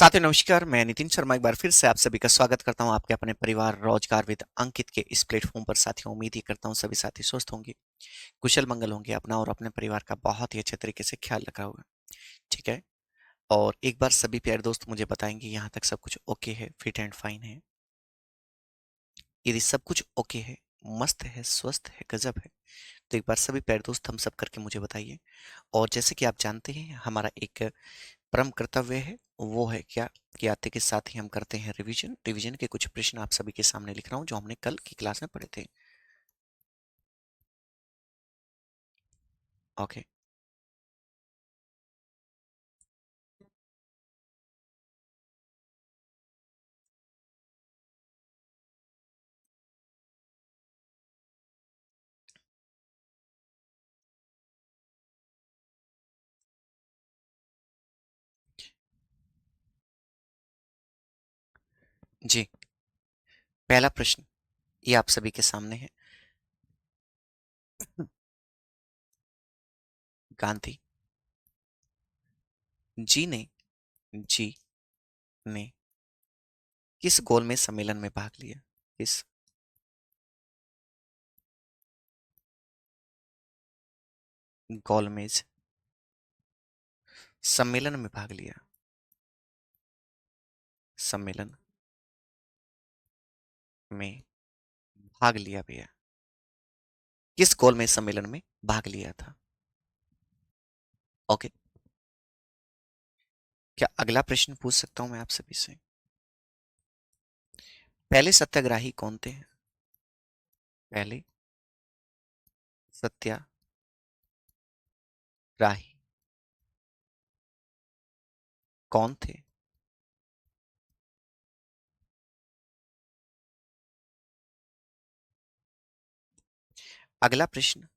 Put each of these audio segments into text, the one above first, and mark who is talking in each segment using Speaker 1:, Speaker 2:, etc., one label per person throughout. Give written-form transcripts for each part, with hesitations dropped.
Speaker 1: साथियों नमस्कार, मैं नितिन शर्मा एक बार फिर से आप सभी का स्वागत करता हूं आपके अपने परिवार रोजगार विद अंकित के इस प्लेटफॉर्म पर। साथियों उम्मीद ही करता हूं सभी साथी स्वस्थ होंगे, कुशल मंगल होंगे, अपना और अपने परिवार का बहुत ही अच्छे तरीके से ख्याल रखा होगा। ठीक है। और एक बार सभी प्यारे दोस्त मुझे बताएंगे यहाँ तक सब कुछ ओके है, फिट एंड फाइन है। यदि सब कुछ ओके है, मस्त है, स्वस्थ है, गजब है, तो एक बार सभी प्यारे दोस्त हम सब करके मुझे बताइए। और जैसे कि आप जानते हैं हमारा एक परम कर्तव्य है, वो है क्या कि आते के साथ ही हम करते हैं रिवीजन। रिवीजन के कुछ प्रश्न आप सभी के सामने लिख रहा हूं जो हमने कल की क्लास में पढ़े थे। ओके। जी, पहला प्रश्न ये आप सभी के सामने है। गांधी जी ने किस गोलमेज सम्मेलन में भाग लिया? किस गोलमेज सम्मेलन में भाग लिया? सम्मेलन में भाग लिया भैया, किस गोलमेज सम्मेलन में भाग लिया था? ओके। क्या अगला प्रश्न पूछ सकता हूं मैं आप सभी से? पहले सत्याग्रही कौन थे? पहले सत्याग्रही कौन थे? अगला प्रश्न,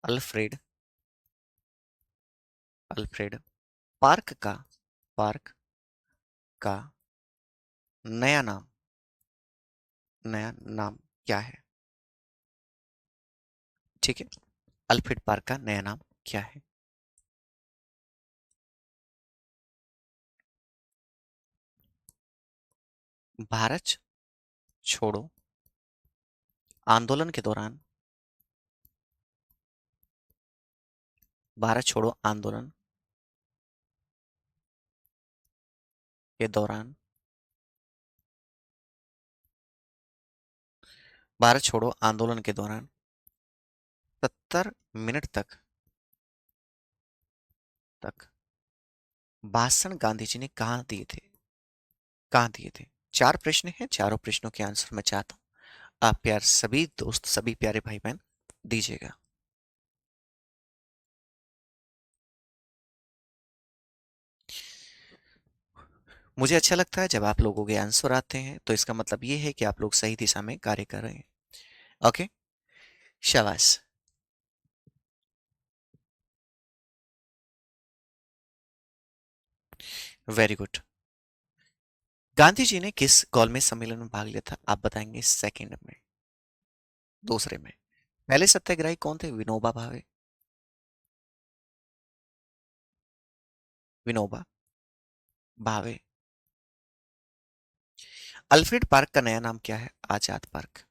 Speaker 1: अल्फ्रेड अल्फ्रेड पार्क का नया नाम नया नाम क्या है? ठीक है। अल्फ्रेड पार्क का नया नाम क्या है? भारत छोड़ो आंदोलन के दौरान भारत छोड़ो आंदोलन के दौरान भारत छोड़ो आंदोलन के दौरान 70 मिनट तक भाषण गांधी जी ने कहाँ दिए थे? चार प्रश्न हैं, चारों प्रश्नों के आंसर मैं चाहता हूँ आप प्यार सभी दोस्त सभी प्यारे भाई बहन दीजिएगा। मुझे अच्छा लगता है जब आप लोगों के आंसर आते हैं, तो इसका मतलब ये है कि आप लोग सही दिशा में कार्य कर रहे हैं। ओके, शाबाश। Very good. गांधी जी ने किस गोलमेज सम्मेलन में भाग लिया था? आप बताएंगे सेकंड में, दूसरे में। पहले सत्याग्रही कौन थे? विनोबा भावे। विनोबा भावे। अल्फ्रेड पार्क का नया नाम क्या है? आजाद पार्क।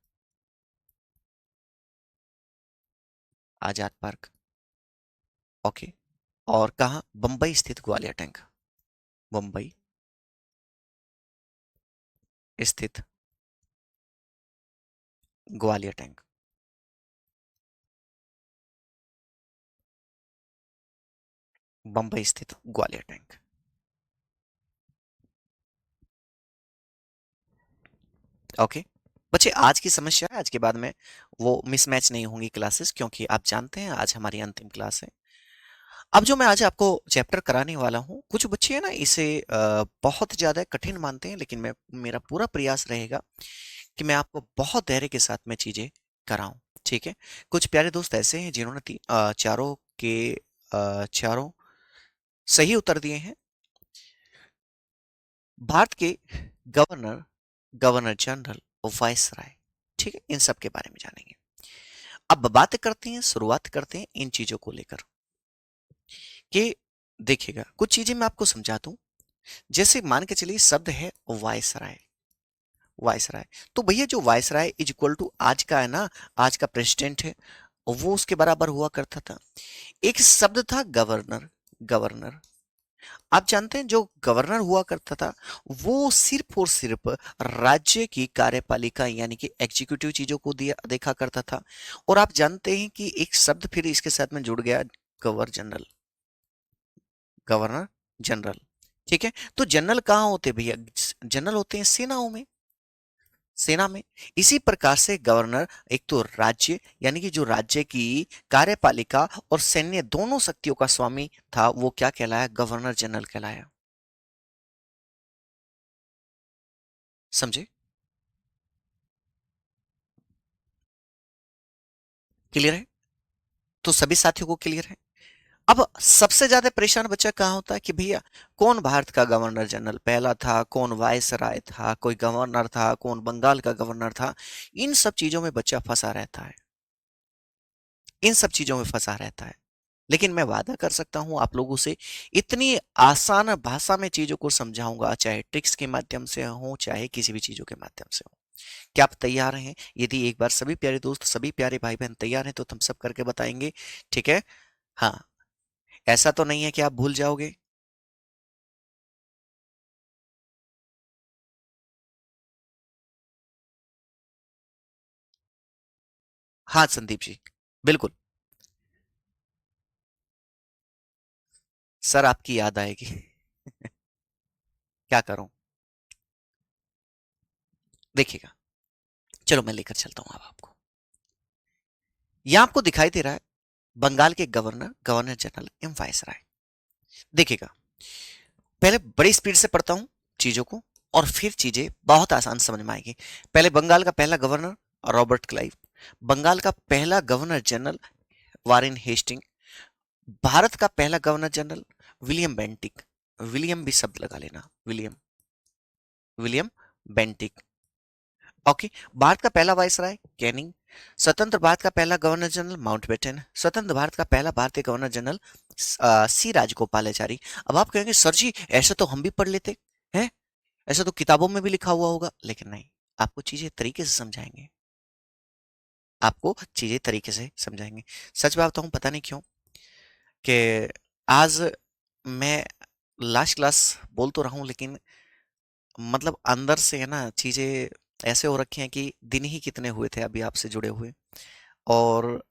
Speaker 1: आजाद पार्क। ओके। और कहाँ? बंबई स्थित ग्वालियर टैंक। मुंबई स्थित ग्वालियर टैंक। बंबई स्थित ग्वालियर टैंक। ओके। बच्चे आज की समस्या है, आज के बाद में वो मिसमैच नहीं होंगी क्लासेस, क्योंकि आप जानते हैं आज हमारी अंतिम क्लास है। अब जो मैं आज आपको चैप्टर कराने वाला हूँ, कुछ बच्चे हैं ना इसे बहुत ज्यादा कठिन मानते हैं, लेकिन मैं मेरा पूरा प्रयास रहेगा कि मैं आपको बहुत धैर्य के साथ में चीजें कराऊं। ठीक है। कुछ प्यारे दोस्त ऐसे हैं जिन्होंने चारों सही उत्तर दिए हैं। भारत के गवर्नर गवर्नर जनरल और वाइस राय, ठीक है, इन सब के बारे में जानेंगे। अब बात करते हैं, शुरुआत करते हैं इन चीजों को लेकर कि देखिएगा कुछ चीजें मैं आपको समझाता हूं। जैसे मान के चलिए शब्द है वायसराय। वायसराय, तो भैया जो वायसराय इज इक्वल टू आज का है ना, आज का प्रेसिडेंट है, वो उसके बराबर हुआ करता था। एक शब्द था गवर्नर। गवर्नर, आप जानते हैं जो गवर्नर हुआ करता था वो सिर्फ और सिर्फ राज्य की कार्यपालिका यानी कि एग्जीक्यूटिव चीजों को दिया देखा करता था। और आप जानते हैं कि एक शब्द फिर इसके साथ में जुड़ गया, गवर्नर जनरल। गवर्नर जनरल, ठीक है। तो जनरल कहाँ होते हैं भैया? जनरल होते हैं सेनाओं में, सेना में। इसी प्रकार से गवर्नर एक तो राज्य यानी कि जो राज्य की कार्यपालिका और सैन्य दोनों शक्तियों का स्वामी था, वो क्या कहलाया? गवर्नर जनरल कहलाया। समझे? क्लियर है? तो सभी साथियों को क्लियर है। अब सबसे ज्यादा परेशान बच्चा कहाँ होता है कि भैया कौन भारत का गवर्नर जनरल पहला था, कौन वायसराय था, कोई गवर्नर था, कौन बंगाल का गवर्नर था। इन सब चीजों में बच्चा फंसा रहता है, इन सब चीजों में फंसा रहता है। लेकिन मैं वादा कर सकता हूं आप लोगों से, इतनी आसान भाषा में चीजों को समझाऊंगा, चाहे ट्रिक्स के माध्यम से हो चाहे किसी भी चीजों के माध्यम से हो। क्या आप तैयार हैं? यदि एक बार सभी प्यारे दोस्त, सभी प्यारे भाई बहन तैयार हैं तो हम सब करके बताएंगे, ठीक है? हाँ, ऐसा तो नहीं है कि आप भूल जाओगे। हाँ संदीप जी, बिल्कुल। सर आपकी याद आएगी। क्या करूं? देखिएगा, चलो मैं लेकर चलता हूं अब आपको। यहां आपको दिखाई दे रहा है बंगाल के governor, governor general and viceroy. देखिएगा, पहले बड़ी स्पीड से पढ़ता हूं चीजों को और फिर चीजें बहुत आसान समझ में आएगी। पहले बंगाल का पहला गवर्नर रॉबर्ट क्लाइव, बंगाल का पहला governor general Warren Hasting, Bharat का पहला governor general William Bentinck. William भी शब्द लगा लेना, William, William Bentinck. Okay. Bharat का पहला वायसराय कैनिंग, स्वतंत्र भारत का पहला गवर्नर जनरल माउंटबेटन, स्वतंत्र भारत का पहला भारतीय गवर्नर जनरल सी राजगोपालाचारी। अब आप कहेंगे सर जी ऐसा तो हम भी पढ़ लेते हैं, ऐसा तो किताबों में भी लिखा हुआ होगा, लेकिन नहीं, आपको चीजें तरीके से समझाएंगे, आपको चीजें तरीके से समझाएंगे। सच बात बताऊं, पता नहीं क्यों कि आज मैं लास्ट क्लास बोल तो रहा हूं, लेकिन मतलब अंदर से है ना चीजें ऐसे हो रखी हैं कि दिन ही कितने हुए थे अभी आपसे जुड़े हुए, और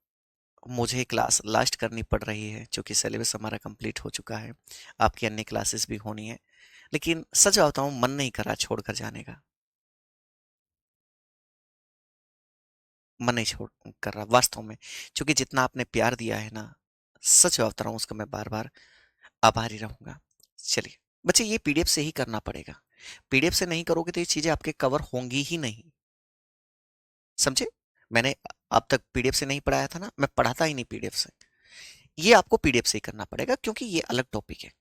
Speaker 1: मुझे क्लास लास्ट करनी पड़ रही है क्योंकि सिलेबस हमारा कंप्लीट हो चुका है, आपकी अन्य क्लासेस भी होनी है। लेकिन सच बताऊं, मन नहीं करा छोड़कर जाने का, मन नहीं छोड़ कर रहा वास्तव में, क्योंकि जितना आपने प्यार दिया है ना, सच बता रहा हूं उसका मैं बार बार आभारी रहूंगा। चलिए बच्चे, ये पीडीएफ से ही करना पड़ेगा, पीडीएफ से नहीं करोगे तो ये चीजें आपके कवर होंगी ही नहीं। समझे? मैंने अब तक पीडीएफ से नहीं पढ़ाया था ना, मैं पढ़ाता ही नहीं पीडीएफ से, ये आपको पीडीएफ से ही करना पड़ेगा क्योंकि ये अलग टॉपिक है।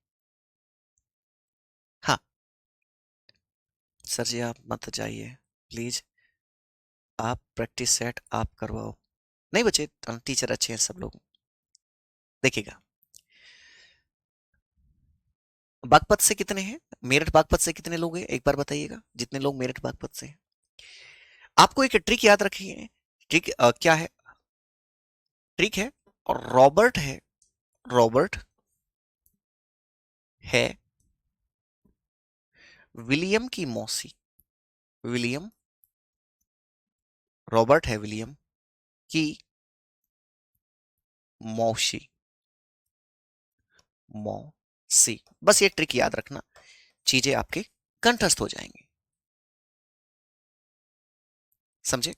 Speaker 1: हाँ सर जी, आप मत जाइए प्लीज, आप प्रैक्टिस सेट आप करवाओ। नहीं बच्चे, टीचर अच्छे हैं सब लोग। देखिएगा, बागपत से कितने हैं? मेरठ बागपत से कितने लोग हैं एक बार बताइएगा, जितने लोग मेरठ बागपत से हैं। आपको एक ट्रिक याद रखिए। ट्रिक क्या है? ट्रिक है, रॉबर्ट है, रॉबर्ट है विलियम की मौसी, विलियम, रॉबर्ट है विलियम की मौसी, मौसी। बस ये ट्रिक याद रखना, चीजें आपके कंठस्थ हो जाएंगी। समझे?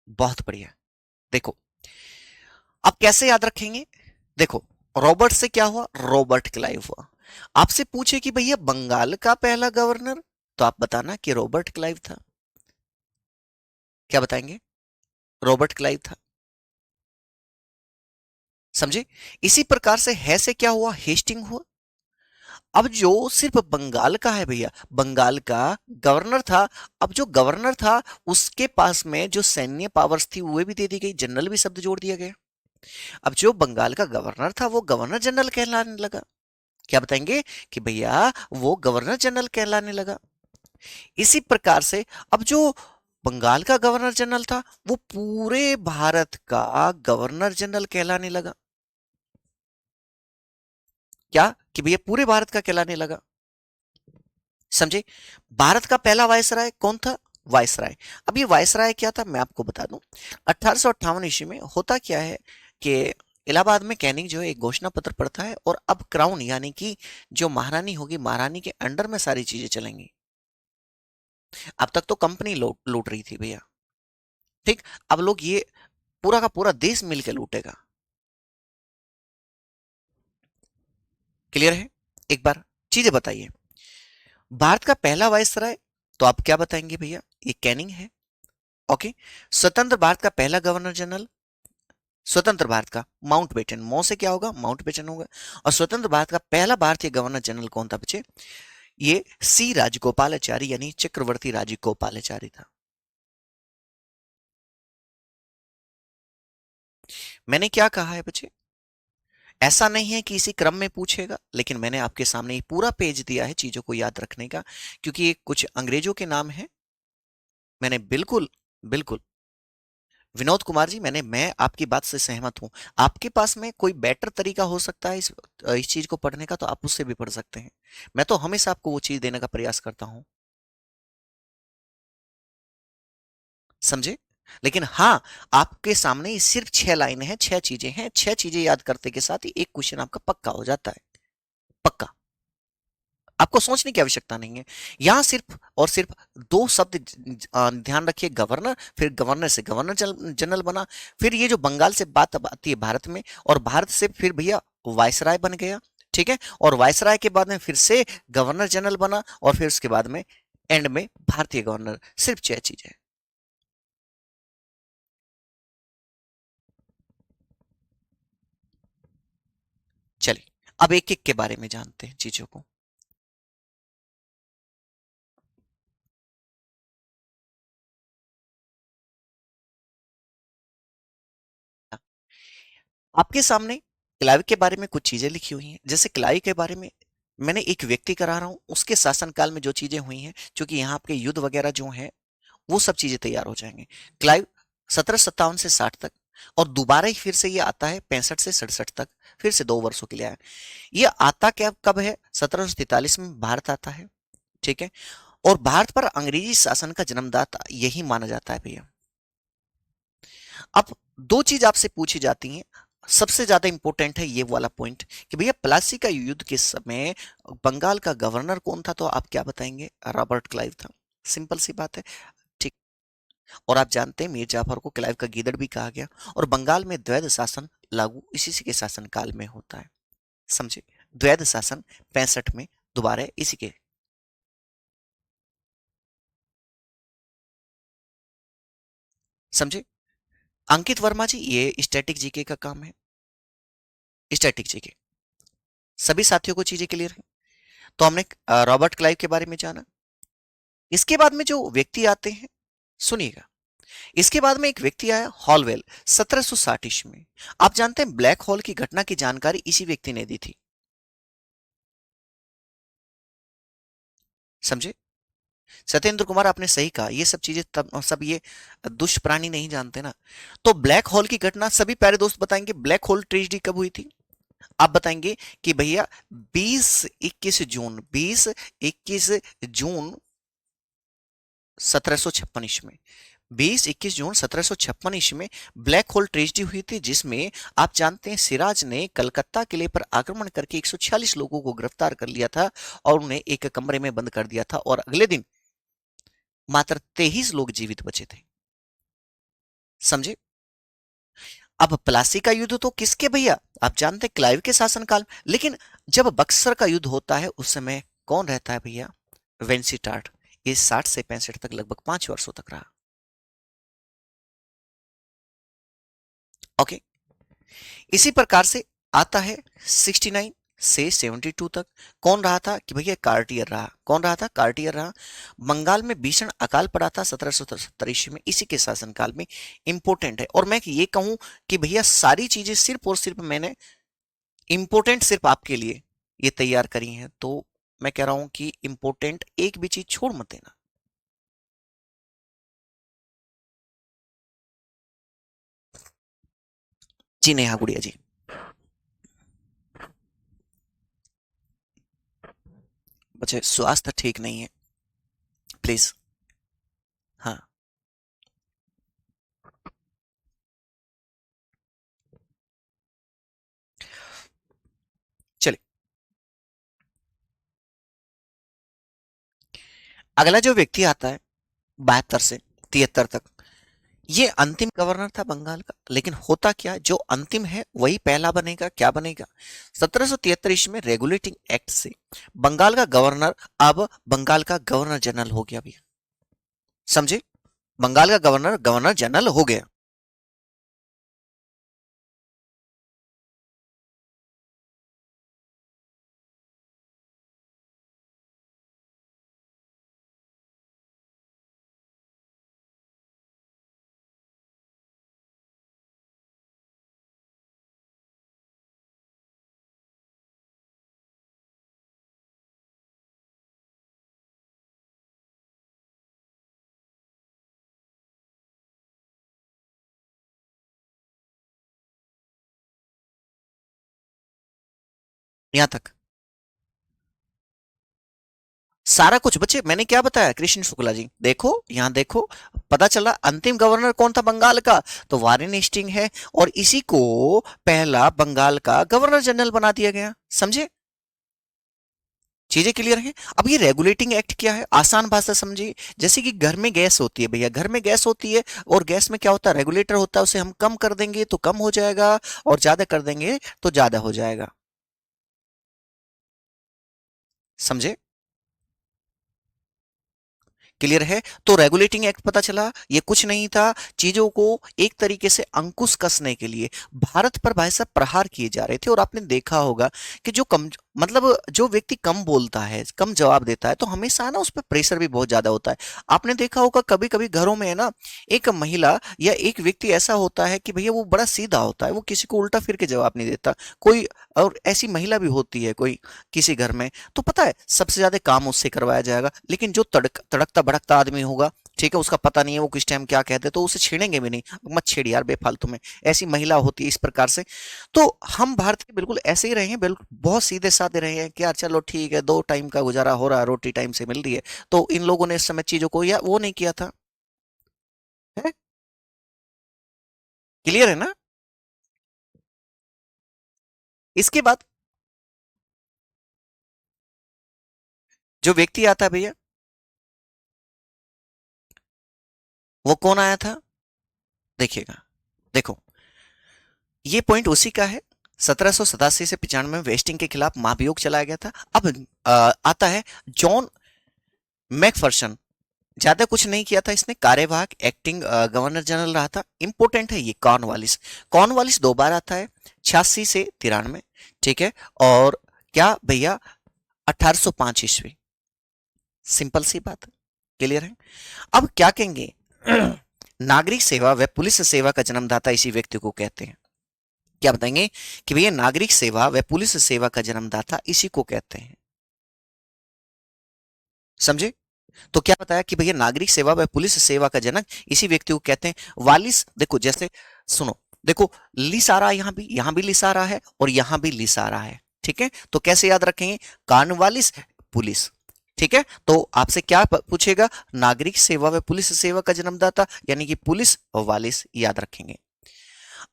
Speaker 1: बहुत बढ़िया। देखो, आप कैसे याद रखेंगे? देखो, रॉबर्ट से क्या हुआ? रॉबर्ट क्लाइव हुआ। आपसे पूछे कि भैया बंगाल का पहला गवर्नर, तो आप बताना कि रॉबर्ट क्लाइव था। क्या बताएंगे? रॉबर्ट क्लाइव था। समझे? इसी प्रकार से है से क्या हुआ? हेस्टिंग हुआ। अब जो सिर्फ बंगाल का है भैया, बंगाल का गवर्नर था। अब जो गवर्नर था उसके पास में जो सैन्य पावर्स थी वो भी दे दी गई, जनरल भी शब्द जोड़ दिया गया। अब जो बंगाल का गवर्नर था वो गवर्नर जनरल कहलाने लगा। क्या बताएंगे कि भैया वो गवर्नर जनरल कहलाने लगा। इसी प्रकार से अब जो बंगाल का गवर्नर जनरल था वो पूरे भारत का गवर्नर जनरल कहलाने लगा। क्या कि भैया पूरे भारत का कहलाने लगा। समझे? भारत का पहला वायसराय कौन था? वायसराय। अब ये वायसराय क्या था मैं आपको बता दूं। 1858 ईस्वी में होता क्या है कि इलाहाबाद में कैनिंग जो है एक घोषणा पत्र पढ़ता है और अब क्राउन यानी कि जो महारानी होगी, महारानी के अंडर में सारी चीजें चलेंगी। अब तक तो कंपनी लूट रही थी भैया, ठीक। अब लोग ये पूरा का पूरा देश मिलकर लूटेगा। क्लियर है? एक बार चीजें बताइए। भारत का पहला वायसराय तो आप क्या बताएंगे भैया? ये कैनिंग है। ओके। स्वतंत्र भारत का पहला गवर्नर जनरल, स्वतंत्र भारत का माउंटबेटन, मौ से क्या होगा? माउंटबेटन होगा। और स्वतंत्र भारत का पहला भारतीय गवर्नर जनरल कौन था बच्चे? ये सी राजगोपालाचारी यानी चक्रवर्ती राजगोपालाचारी था। मैंने क्या कहा है बच्चे? ऐसा नहीं है कि इसी क्रम में पूछेगा, लेकिन मैंने आपके सामने ये पूरा पेज दिया है चीजों को याद रखने का, क्योंकि ये कुछ अंग्रेजों के नाम है। मैंने बिल्कुल बिल्कुल विनोद कुमार जी, मैं आपकी बात से सहमत हूं। आपके पास में कोई बेटर तरीका हो सकता है इस चीज को पढ़ने का, तो आप उससे भी पढ़ सकते हैं। मैं तो हमेशा आपको वो चीज देने का प्रयास करता हूं। समझे? लेकिन हाँ, आपके सामने ये सिर्फ 6 लाइनें हैं, 6 चीजें हैं, 6 चीजें याद करते के साथ ही एक क्वेश्चन आपका पक्का हो जाता है। पक्का। आपको सोचने की आवश्यकता नहीं है। यहां सिर्फ और सिर्फ दो शब्द ध्यान रखिए, गवर्नर, फिर गवर्नर से गवर्नर जनरल बना, फिर ये जो बंगाल से बात अब आती है भारत में, और भारत से फिर भैया वायसराय बन गया। ठीक है? और वायसराय के बाद में फिर से गवर्नर जनरल बना, और फिर उसके बाद में एंड में भारतीय गवर्नर। सिर्फ 6 चीजें। चलिए अब एक एक के बारे में जानते हैं चीजों को। आपके सामने क्लाइव के बारे में कुछ चीजें लिखी हुई हैं। जैसे क्लाइव के बारे में मैंने एक व्यक्ति करा रहा हूं, उसके शासनकाल में जो चीजें हुई हैं, क्योंकि यहाँ आपके युद्ध वगैरह जो हैं वो सब चीजें तैयार हो जाएंगे। क्लाइव 1757 से 60 तक, और दोबारा ही फिर से ये आता है 65 से 67 तक, फिर से 2 वर्षों के लिए आया। ये आता क्या कब है? 1743 में भारत आता है। ठीक है? और भारत पर अंग्रेजी शासन का जन्मदाता यही माना जाता है भैया। अब दो चीज आपसे पूछी जाती हैं, सबसे ज्यादा इंपॉर्टेंट है ये वाला पॉइंट कि भैया प्लासी का युद्ध के समय बंगाल का गवर्नर कौन था? तो आप क्या बताएंगे? रॉबर्ट क्लाइव था। सिंपल सी बात है। ठीक। और आप जानते हैं मीर जाफर को क्लाइव का गीदड़ भी कहा गया, और बंगाल में द्वैध शासन लागू इसी के शासन काल में होता है। समझे? द्वैध शासन 65 में दोबारा इसी के। समझे? अंकित वर्मा जी, ये स्टैटिक जीके का काम है। Static GK. सभी साथियों को चीजें क्लियर है? तो हमने रॉबर्ट क्लाइव के बारे में जाना। इसके बाद में जो व्यक्ति आते हैं, सुनिएगा, इसके बाद में एक व्यक्ति आया हॉलवेल 1760 ईस्वी में। आप जानते हैं ब्लैक होल की घटना की जानकारी इसी व्यक्ति ने दी थी। समझे? सत्येंद्र कुमार, आपने सही कहा, ये सब चीजें तब सब ये दुष्प्राणी नहीं जानते ना। तो ब्लैक होल की घटना सभी प्यारे दोस्त बताएंगे, ब्लैक होल ट्रेजेडी कब हुई थी? आप बताएंगे कि भैया 20-21 जून 1756 ईस्वी में, 20-21 जून 1756 ईस्वी में ब्लैक होल ट्रेजेडी हुई थी, जिसमें आप जानते हैं सिराज ने कलकत्ता किले पर आक्रमण करके 146 लोगों को गिरफ्तार कर लिया था और उन्हें एक कमरे में बंद कर दिया था, और अगले दिन मात्र 23 लोग जीवित बचे थे। समझे? अब प्लासी का युद्ध तो किसके भैया? आप जानते हैं क्लाइव के शासनकाल। लेकिन जब बक्सर का युद्ध होता है उस समय कौन रहता है भैया? वेंसीटार्ट। ये 60 से 65 तक लगभग 5 वर्षों तक रहा। ओके। इसी प्रकार से आता है 69 से 72 तक कौन रहा था कि भैया कार्टियर रहा। कौन रहा था? कार्टियर रहा। बंगाल में भीषण अकाल पड़ा था 1770 ईस्वी में, इसी के शासनकाल में। इंपॉर्टेंट है। और मैं ये कहूं कि भैया सारी चीजें सिर्फ और सिर्फ मैंने इंपॉर्टेंट सिर्फ आपके लिए ये तैयार करी हैं, तो मैं कह रहा हूं कि इंपॉर्टेंट एक भी चीज छोड़ मत देना। जी नेहा गुड़िया जी। बच्चे स्वास्थ्य ठीक नहीं है, प्लीज। हाँ। चलिए, अगला जो व्यक्ति आता है 72 से 73 तक, ये अंतिम गवर्नर था बंगाल का। लेकिन होता क्या, जो अंतिम है वही पहला बनेगा। क्या बनेगा? 1773 ईस्वी में रेगुलेटिंग एक्ट से बंगाल का गवर्नर अब बंगाल का गवर्नर जनरल हो गया भैया। समझे? बंगाल का गवर्नर गवर्नर जनरल हो गया। यहां तक सारा कुछ बच्चे मैंने क्या बताया? कृष्ण शुक्ला जी देखो, यहां देखो, पता चला अंतिम गवर्नर कौन था बंगाल का? तो वारेन हेस्टिंग है। और इसी को पहला बंगाल का गवर्नर जनरल बना दिया गया। समझे? चीजें क्लियर हैं? अब ये रेगुलेटिंग एक्ट क्या है, आसान भाषा समझिए। जैसे कि घर में गैस होती है भैया, घर में गैस होती है, और गैस में क्या होता है? रेगुलेटर होता है। उसे हम कम कर देंगे तो कम हो जाएगा, और ज्यादा कर देंगे तो ज्यादा हो जाएगा। समझे? क्लियर है? तो रेगुलेटिंग एक्ट पता चला ये कुछ नहीं था, चीजों को एक तरीके से अंकुश कसने के लिए भारत पर भाई साहब प्रहार किए जा रहे थे। और आपने देखा होगा कि जो कम, मतलब जो व्यक्ति कम बोलता है, कम जवाब देता है, तो हमेशा ना उस पर प्रेशर भी बहुत ज्यादा होता है। आपने देखा होगा कभी कभी घरों में है ना, एक महिला या एक व्यक्ति ऐसा होता है कि भैया वो बड़ा सीधा होता है, वो किसी को उल्टा फिर के जवाब नहीं देता। कोई और ऐसी महिला भी होती है कोई किसी घर में, तो पता है सबसे ज्यादा काम उससे करवाया जाएगा। लेकिन जो तड़कता भड़कता आदमी होगा, ठीक है, उसका पता नहीं है वो किस टाइम क्या कहते, तो उसे छेड़ेंगे भी नहीं। मत छेड़ यार बेफालतू में। ऐसी महिला होती है इस प्रकार से। तो हम भारतीय बिल्कुल ऐसे ही रहे हैं, बिल्कुल बहुत सीधे साधे रहे हैं कि यार चलो ठीक है, 2 टाइम का गुजारा हो रहा है, रोटी टाइम से मिल रही है। तो इन लोगों ने इस समय चीजों को या वो नहीं किया था। है? क्लियर है ना? इसके बाद जो व्यक्ति आता है भैया, वो कौन आया था? देखिएगा, देखो, ये पॉइंट उसी का है। 1787 से 95 में वेस्टिंग के खिलाफ महाभियोग चलाया गया था। अब आता है जॉन मैकफर्सन। ज्यादा कुछ नहीं किया था इसने, कार्यवाहक एक्टिंग गवर्नर जनरल रहा था। इंपॉर्टेंट है ये कॉर्नवालिस। कॉर्नवालिस 2 बार आता है, 86 से 93। ठीक है। और क्या भैया? 1805 ईस्वी। सिंपल सी बात। क्लियर है? अब क्या कहेंगे? नागरिक सेवा व पुलिस सेवा का जन्मदाता इसी व्यक्ति को कहते हैं। क्या बताएंगे कि भैया नागरिक सेवा व पुलिस सेवा का जन्मदाता इसी को कहते हैं। समझे? तो क्या बताया कि भैया नागरिक सेवा व पुलिस सेवा का जनक इसी व्यक्ति को कहते हैं। वालिस देखो, जैसे सुनो, देखो, लिस आ रहा है, यहां भी लिस आ रहा है, और यहां भी लिस आ रहा है। ठीक है, तो कैसे याद रखेंगे? Cornwallis police. ठीक है, तो आपसे क्या पूछेगा? नागरिक सेवा व पुलिस सेवा का जन्मदाता, यानी कि पुलिस और वालिस याद रखेंगे।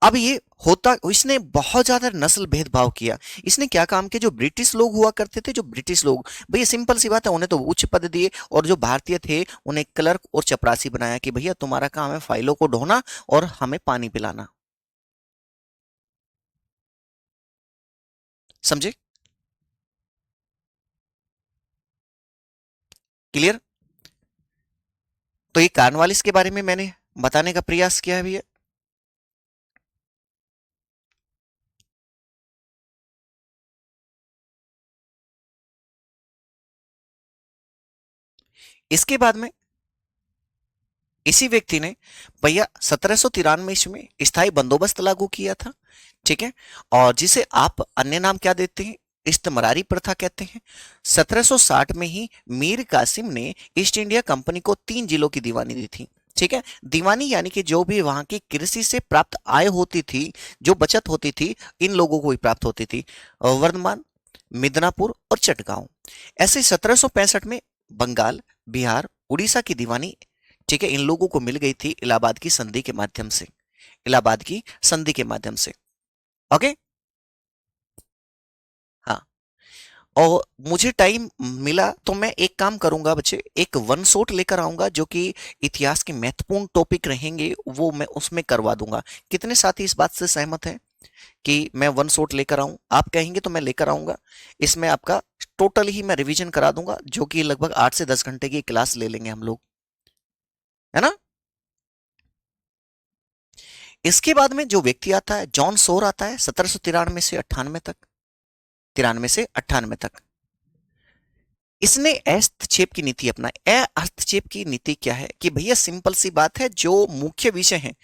Speaker 1: अब ये होता, इसने बहुत ज्यादा नस्ल भेदभाव किया। इसने क्या काम किया? जो ब्रिटिश लोग हुआ करते थे, जो ब्रिटिश लोग, भैया सिंपल सी बात है, उन्हें तो उच्च पद दिए, और जो भारतीय थे उन्हें क्लर्क और चपरासी बनाया कि भैया तुम्हारा काम है फाइलों को ढोना और हमें पानी पिलाना। समझे? क्लियर? तो ये कार्नवालिस के बारे में मैंने बताने का प्रयास किया है भैया। इसके बाद में इसी व्यक्ति ने भैया 1793 ईस्वी में स्थायी बंदोबस्त लागू किया था, ठीक है, और जिसे आप अन्य नाम क्या देते हैं, इस्तमरारी प्रथा कहते हैं। 1760 में ही मीर कासिम ने ईस्ट इंडिया कंपनी को 3 जिलों की दीवानी दी थी, ठीक है। दीवानी यानी कि जो भी वहां की कृषि से प्राप्त आय होती थी, जो बचत होती थी, इन लोगों को ही प्राप्त होती थी, वर्धमान, मिदनापुर और चटगांव। ऐसे 1765 में बंगाल, बिहार, उड़ीसा की दीवानी, ठीक है, इन लोगों को मिल गई थी इलाहाबाद की संधि के माध्यम से, इलाहाबाद की संधि के माध्यम से। ओके, हाँ। और मुझे टाइम मिला तो मैं एक काम करूंगा बच्चे, एक वन शॉट लेकर आऊंगा जो कि इतिहास के महत्वपूर्ण टॉपिक रहेंगे, वो मैं उसमें करवा दूंगा। कितने साथी इस बात से सहमत हैं कि मैं वन शॉट लेकर आऊं? आप कहेंगे तो मैं लेकर आऊंगा। इसमें आपका टोटल ही मैं रिवीजन करा दूंगा, जो कि लगभग 8 से 10 घंटे की क्लास ले लेंगे हम लोग, है ना। इसके बाद में जो व्यक्ति आता है, जॉन सोर आता है 1793 से 98 तक, 93 से 98 तक। इसने हस्तक्षेप की नीति अपनाई। हस्तक्षेप की नीति क्या है कि भैया सिंपल सी बात है, जो मुख्य विषय है,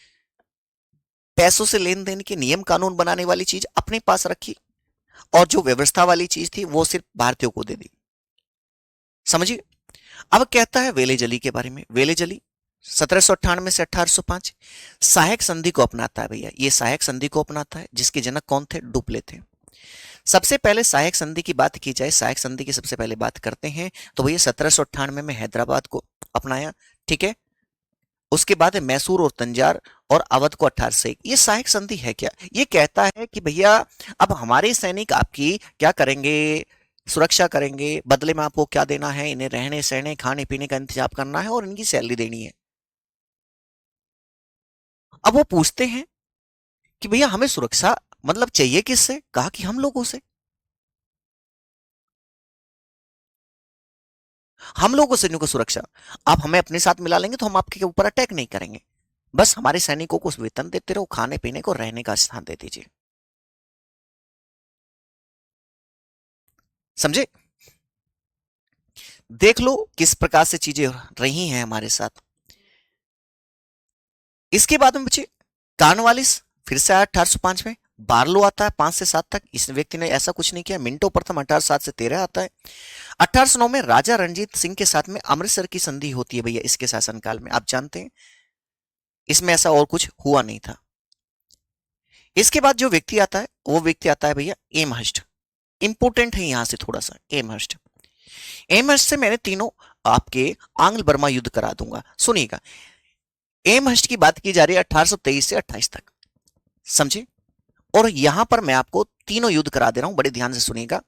Speaker 1: पैसों से लेन देन के नियम कानून बनाने वाली चीज अपने पास रखी, और जो व्यवस्था वाली चीज थी वो सिर्फ भारतीयों को दे दी। समझिए। अब कहता है वेलेजली के बारे में। वेलेजली 1798 से 1805 सहायक संधि को अपनाता है भैया। ये सहायक संधि को अपनाता है, जिसके जनक कौन थे? डुप्ले थे। सबसे पहले सहायक संधि की बात की जाए, सहायक संधि की सबसे पहले बात करते हैं तो भैया 1798 में हैदराबाद को अपनाया, ठीक है। उसके बाद है मैसूर और तंजार और अवध को 1801। ये सहायक संधि है क्या? ये कहता है कि भैया अब हमारे सैनिक आपकी क्या करेंगे? सुरक्षा करेंगे, बदले में आपको क्या देना है? इन्हें रहने सहने खाने पीने का इंतजाम करना है और इनकी सैलरी देनी है। अब वो पूछते हैं कि भैया हमें सुरक्षा मतलब चाहिए किससे? कहा कि हम लोगों से। हम लोगों से को सुरक्षा, आप हमें अपने साथ मिला लेंगे तो हम आपके ऊपर अटैक नहीं करेंगे, बस हमारे सैनिकों को वेतन देते रहो, खाने पीने को रहने का स्थान दे दीजिए। समझे? देख लो किस प्रकार से चीजें रही हैं हमारे साथ। इसके बाद में बच्चे कार्नवालिस फिर से आया 1805 में। बार्लो आता है 5 से 7 तक। इस व्यक्ति ने ऐसा कुछ नहीं किया। मिंटो प्रथम 1807 से 13 आता है। 1809 में राजा रणजीत सिंह के साथ में अमृतसर की संधि होती है भैया, इसके शासनकाल में। आप जानते हैं इसमें ऐसा और कुछ हुआ नहीं था। इसके बाद जो व्यक्ति आता है वो व्यक्ति आता है भैया एमहर्स्ट। इंपोर्टेंट है यहां से थोड़ा सा एमहर्स्ट। एमहर्स्ट से मैंने तीनों आपके आंग्ल बर्मा युद्ध करा दूंगा, सुनिएगा। एमहर्स्ट की बात की जा रही है 1823 से 28 तक, समझे। और यहां पर मैं आपको तीनों युद्ध करा दे रहा हूं, बड़े ध्यान से सुनिएगा।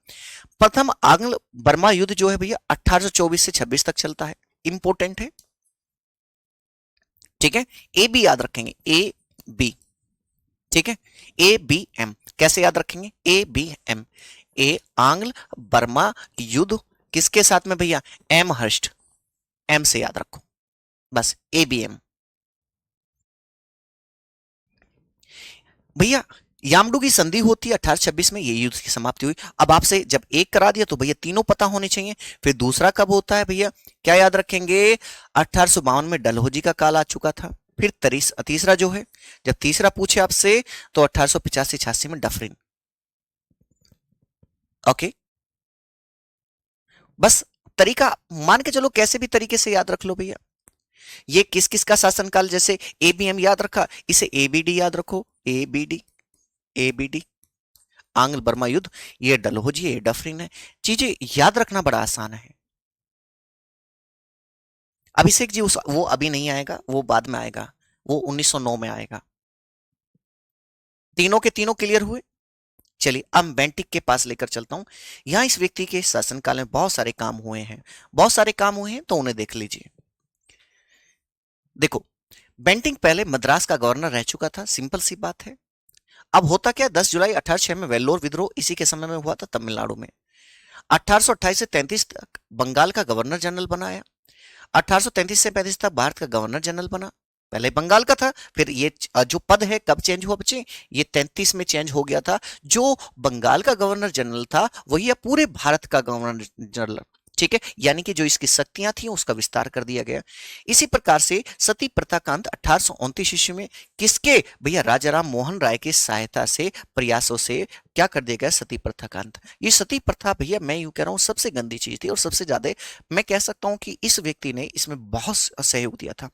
Speaker 1: प्रथम आंग्ल बर्मा युद्ध जो है भैया 1824 से 26 तक चलता है, इंपोर्टेंट है, ठीक है। ए बी याद रखेंगे, ए बी, ठीक है। ए बी एम कैसे याद रखेंगे? A B M. ए आंग्ल बर्मा युद्ध किसके साथ में भैया? M Hearst. एम से याद रखो बस, ए बी एम। भैया यामडू की संधि होती है 1826 में, ये युद्ध की समाप्ति हुई। अब आपसे जब एक करा दिया तो भैया तीनों पता होने चाहिए। फिर दूसरा कब होता है भैया? क्या याद रखेंगे? 1852 में डलहौजी का काल आ चुका था। फिर तीसरा जो है, जब तीसरा पूछे आपसे तो 1885-86 में डफरिन। ओके, बस तरीका मान के चलो, कैसे भी तरीके से याद रख लो भैया। ये किस किस का शासनकाल, जैसे एबीएम याद रखा, इसे एबीडी याद रखो, एबीडी, एबीडी आंग्ल बर्मा युद्ध। ये डलहौजी, ये डफरिन है। चीजें याद रखना बड़ा आसान है। अभिषेक जी वो अभी नहीं आएगा, वो बाद में आएगा, वो 1909 में आएगा। तीनों के तीनों क्लियर हुए। चलिए अब बेंटिक के पास लेकर चलता हूं। यहां इस व्यक्ति के शासनकाल में बहुत सारे काम हुए हैं, बहुत सारे काम हुए हैं, तो उन्हें देख लीजिए। देखो, बेंटिक पहले मद्रास का गवर्नर रह चुका था, सिंपल सी बात है। अब होता क्या, 10 जुलाई 1806 में वेल्लोर विद्रोह इसी के समय में हुआ था तमिलनाडु में। 1828 से 33 तक बंगाल का गवर्नर जनरल बनाया। 1833 से 35 तक भारत का गवर्नर जनरल बना। पहले बंगाल का था, फिर ये जो पद है कब चेंज हुआ बच्चे? ये 33 में चेंज हो गया था। जो बंगाल का गवर्नर जनरल था वही अब पूरे भारत का गवर्नर जनरल, ठीक है, यानी कि जो इसकी शक्तियां थी उसका विस्तार कर दिया गया। इसी प्रकार से सती प्रथा का अंत 1829 ईस्वी में किसके, भैया राजा राम मोहन राय की सहायता से, प्रयासों से क्या कर दिया गया, सती प्रथा का अंत। ये सती प्रथा भैया मैं यूं कह रहा हूं सबसे गंदी चीज थी, और सबसे ज्यादा मैं कह सकता हूं कि इस व्यक्ति ने इसमें बहुत सहयोग दिया था।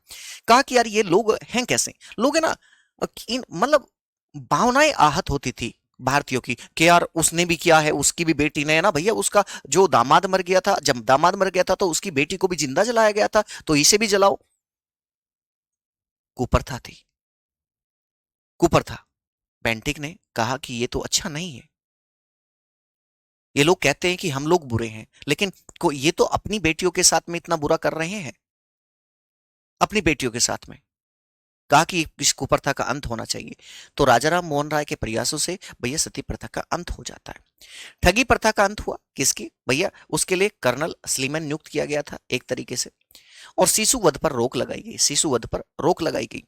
Speaker 1: कहा कि यार ये लोग हैं कैसे, लोग है ना, मतलब भावनाएं आहत होती थी भारतीयों की कि यार उसने भी किया है, उसकी भी बेटी ने, है ना भैया, उसका जो दामाद मर गया था, जब दामाद मर गया था तो उसकी बेटी को भी जिंदा जलाया गया था, तो इसे भी जलाओ। कुप्रथा थी, कुप्रथा। पेंटिक ने कहा कि ये तो अच्छा नहीं है। ये लोग कहते हैं कि हम लोग बुरे हैं, लेकिन ये तो अपनी बेटियों के साथ में इतना बुरा कर रहे हैं, अपनी बेटियों के साथ में। कहा कि इस कुप्रथा का अंत होना चाहिए। तो राजा राम मोहन राय के प्रयासों से भैया सती प्रथा का अंत हो जाता है। ठगी प्रथा का अंत हुआ किसकी, भैया उसके लिए कर्नल स्लीमैन नियुक्त किया गया था एक तरीके से। और शिशु वध पर रोक लगाई गई, शिशु वध पर रोक लगाई गई।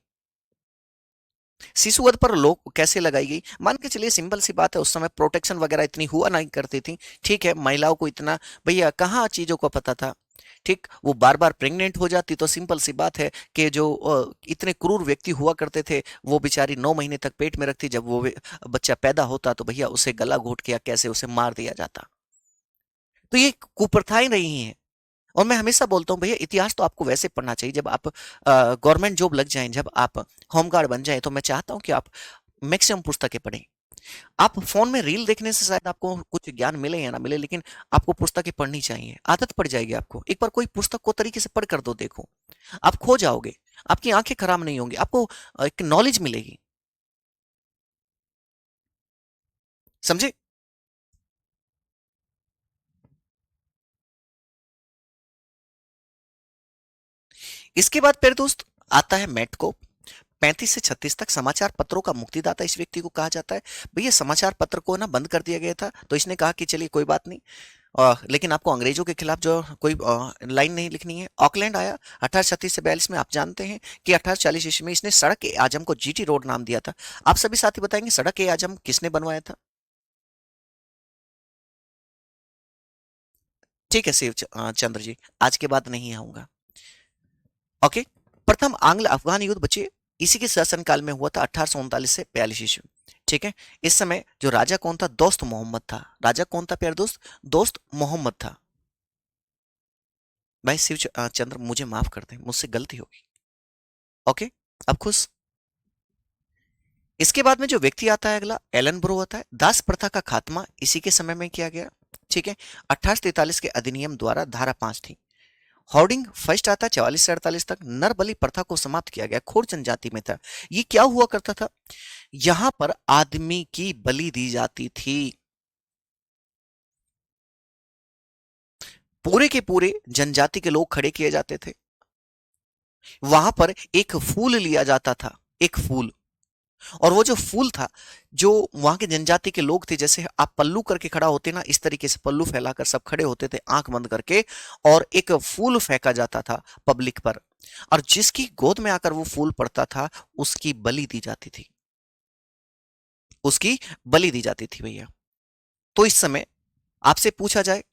Speaker 1: शिशु वध पर रोक कैसे लगाई गई, मान के चलिए सिंपल सी बात है, उस समय प्रोटेक्शन वगैरह इतनी हुआ नहीं करती थी, ठीक है, महिलाओं को इतना भैया कहाँ चीजों का पता था। ठीक, वो बार बार प्रेग्नेंट हो जाती तो सिंपल सी बात है कि जो इतने क्रूर व्यक्ति हुआ करते थे, वो बेचारी 9 महीने तक पेट में रखती, जब वो बच्चा पैदा होता तो भैया उसे गला घोट के या कैसे उसे मार दिया जाता। तो ये कुप्रथाएं रही हैं। और मैं हमेशा बोलता हूँ भैया इतिहास तो आपको वैसे पढ़ना चाहिए जब आप गवर्नमेंट जॉब लग जाएं, जब आप होमगार्ड बन जाए, तो मैं चाहता हूँ कि आप मैक्सिमम पुस्तकें पढ़ें। आप फोन में रील देखने से शायद आपको कुछ ज्ञान मिले या ना मिले, लेकिन आपको पुस्तकें पढ़नी चाहिए, आदत पड़ जाएगी आपको। एक बार कोई पुस्तक को तरीके से पढ़ कर दो, देखो आप खो जाओगे, आपकी आंखें खराब नहीं होंगी, आपको एक नॉलेज मिलेगी। समझे। इसके बाद फिर दोस्त आता है मेटको। 35 से 36 तक समाचार पत्रों का मुक्तिदाता इस व्यक्ति को कहा जाता है। भैया समाचार पत्र को ना बंद कर दिया गया था, तो इसने कहा कि चलिए कोई बात नहीं, लेकिन आपको अंग्रेजों के खिलाफ जो कोई लाइन नहीं लिखनी है। ऑकलैंड आया 1836 से 42 में। आप जानते हैं कि 1840 ईस्वी में इसने सड़क ए आजम को जीटी रोड नाम दिया था। आप सभी साथी बताएंगे सड़क ए आजम किसने बनवाया था। ठीक है शिव चंद्र जी, आज के बाद नहीं आऊंगा। ओके। प्रथम आंग्ल अफगान युद्ध बचे इसी के शासनकाल में हुआ था, 1839 से 42 ईस्वी। ठीक है। इस समय जो राजा कौन था, दोस्त मोहम्मद था। राजा कौन था प्यारे दोस्त, दोस्त मोहम्मद था। भाई शिव चंद्र मुझे माफ कर दें, मुझसे गलती होगी। ओके। अब खुश। इसके बाद में जो व्यक्ति आता है अगला, एलन ब्रो आता है। दास प्रथा का खात्मा इसी के समय में किया गया। ठीक है। 1843 के अधिनियम द्वारा धारा 5 थी। होर्डिंग फर्स्ट आता है 44 से 48 तक। नर बलि प्रथा को समाप्त किया गया, खोर जनजाति में था। ये क्या हुआ करता था, यहां पर आदमी की बलि दी जाती थी। पूरे के पूरे जनजाति के लोग खड़े किए जाते थे। वहां पर एक फूल लिया जाता था, एक फूल। और वो जो फूल था, जो वहां के जनजाति के लोग थे, जैसे आप पल्लू करके खड़ा होते ना, इस तरीके से पल्लू फैलाकर सब खड़े होते थे आंख बंद करके, और एक फूल फेंका जाता था पब्लिक पर, और जिसकी गोद में आकर वो फूल पड़ता था उसकी बलि दी जाती थी, उसकी बलि दी जाती थी भैया। तो इस समय आपसे पूछा जाए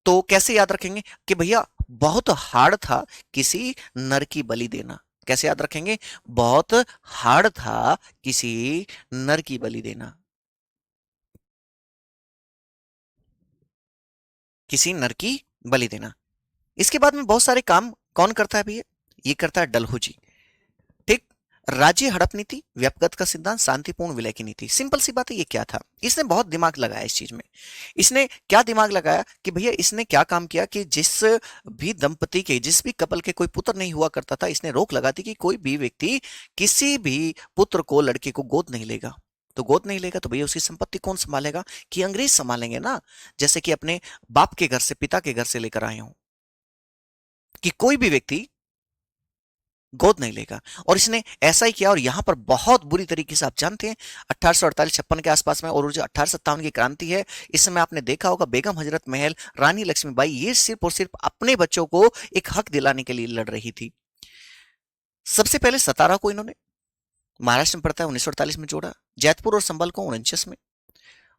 Speaker 1: तो कैसे याद रखेंगे कि भैया बहुत हार्ड था किसी नर की बलि देना। कैसे याद रखेंगे, बहुत हार्ड था किसी नर की बलि देना, किसी नर की बलि देना। इसके बाद में बहुत सारे काम कौन करता है भैया, ये करता है डलहौजी। ठीक। राज्य हड़प नीति, व्यक्तिगत का सिद्धांत, शांतिपूर्ण विलय की नीति। सिंपल सी बात है, ये क्या था, इसने बहुत दिमाग लगाया इस चीज में। इसने क्या दिमाग लगाया कि भैया इसने क्या काम किया कि जिस भी दंपति के, जिस भी कपल के कोई पुत्र नहीं हुआ करता था, इसने रोक लगा दी कि कोई भी व्यक्ति किसी भी पुत्र को, लड़के को गोद नहीं लेगा। तो गोद नहीं लेगा तो भैया उसकी संपत्ति कौन संभालेगा, कि अंग्रेज संभालेंगे ना, जैसे कि अपने बाप के घर से, पिता के घर से लेकर आए हों, कि कोई भी व्यक्ति गोद नहीं लेगा। और इसने ऐसा ही किया, और यहां पर बहुत बुरी तरीके से आप जानते हैं 1848-56 के आसपास में, और जो 1857 की क्रांति है, इस समय आपने देखा होगा बेगम हजरत महल, रानी लक्ष्मीबाई, ये सिर्फ और सिर्फ अपने बच्चों को एक हक दिलाने के लिए लड़ रही थी। सबसे पहले सतारा को इन्होंने महाराष्ट्र में पड़ता है 1948 में जोड़ा, जैतपुर और संभल को 49 में,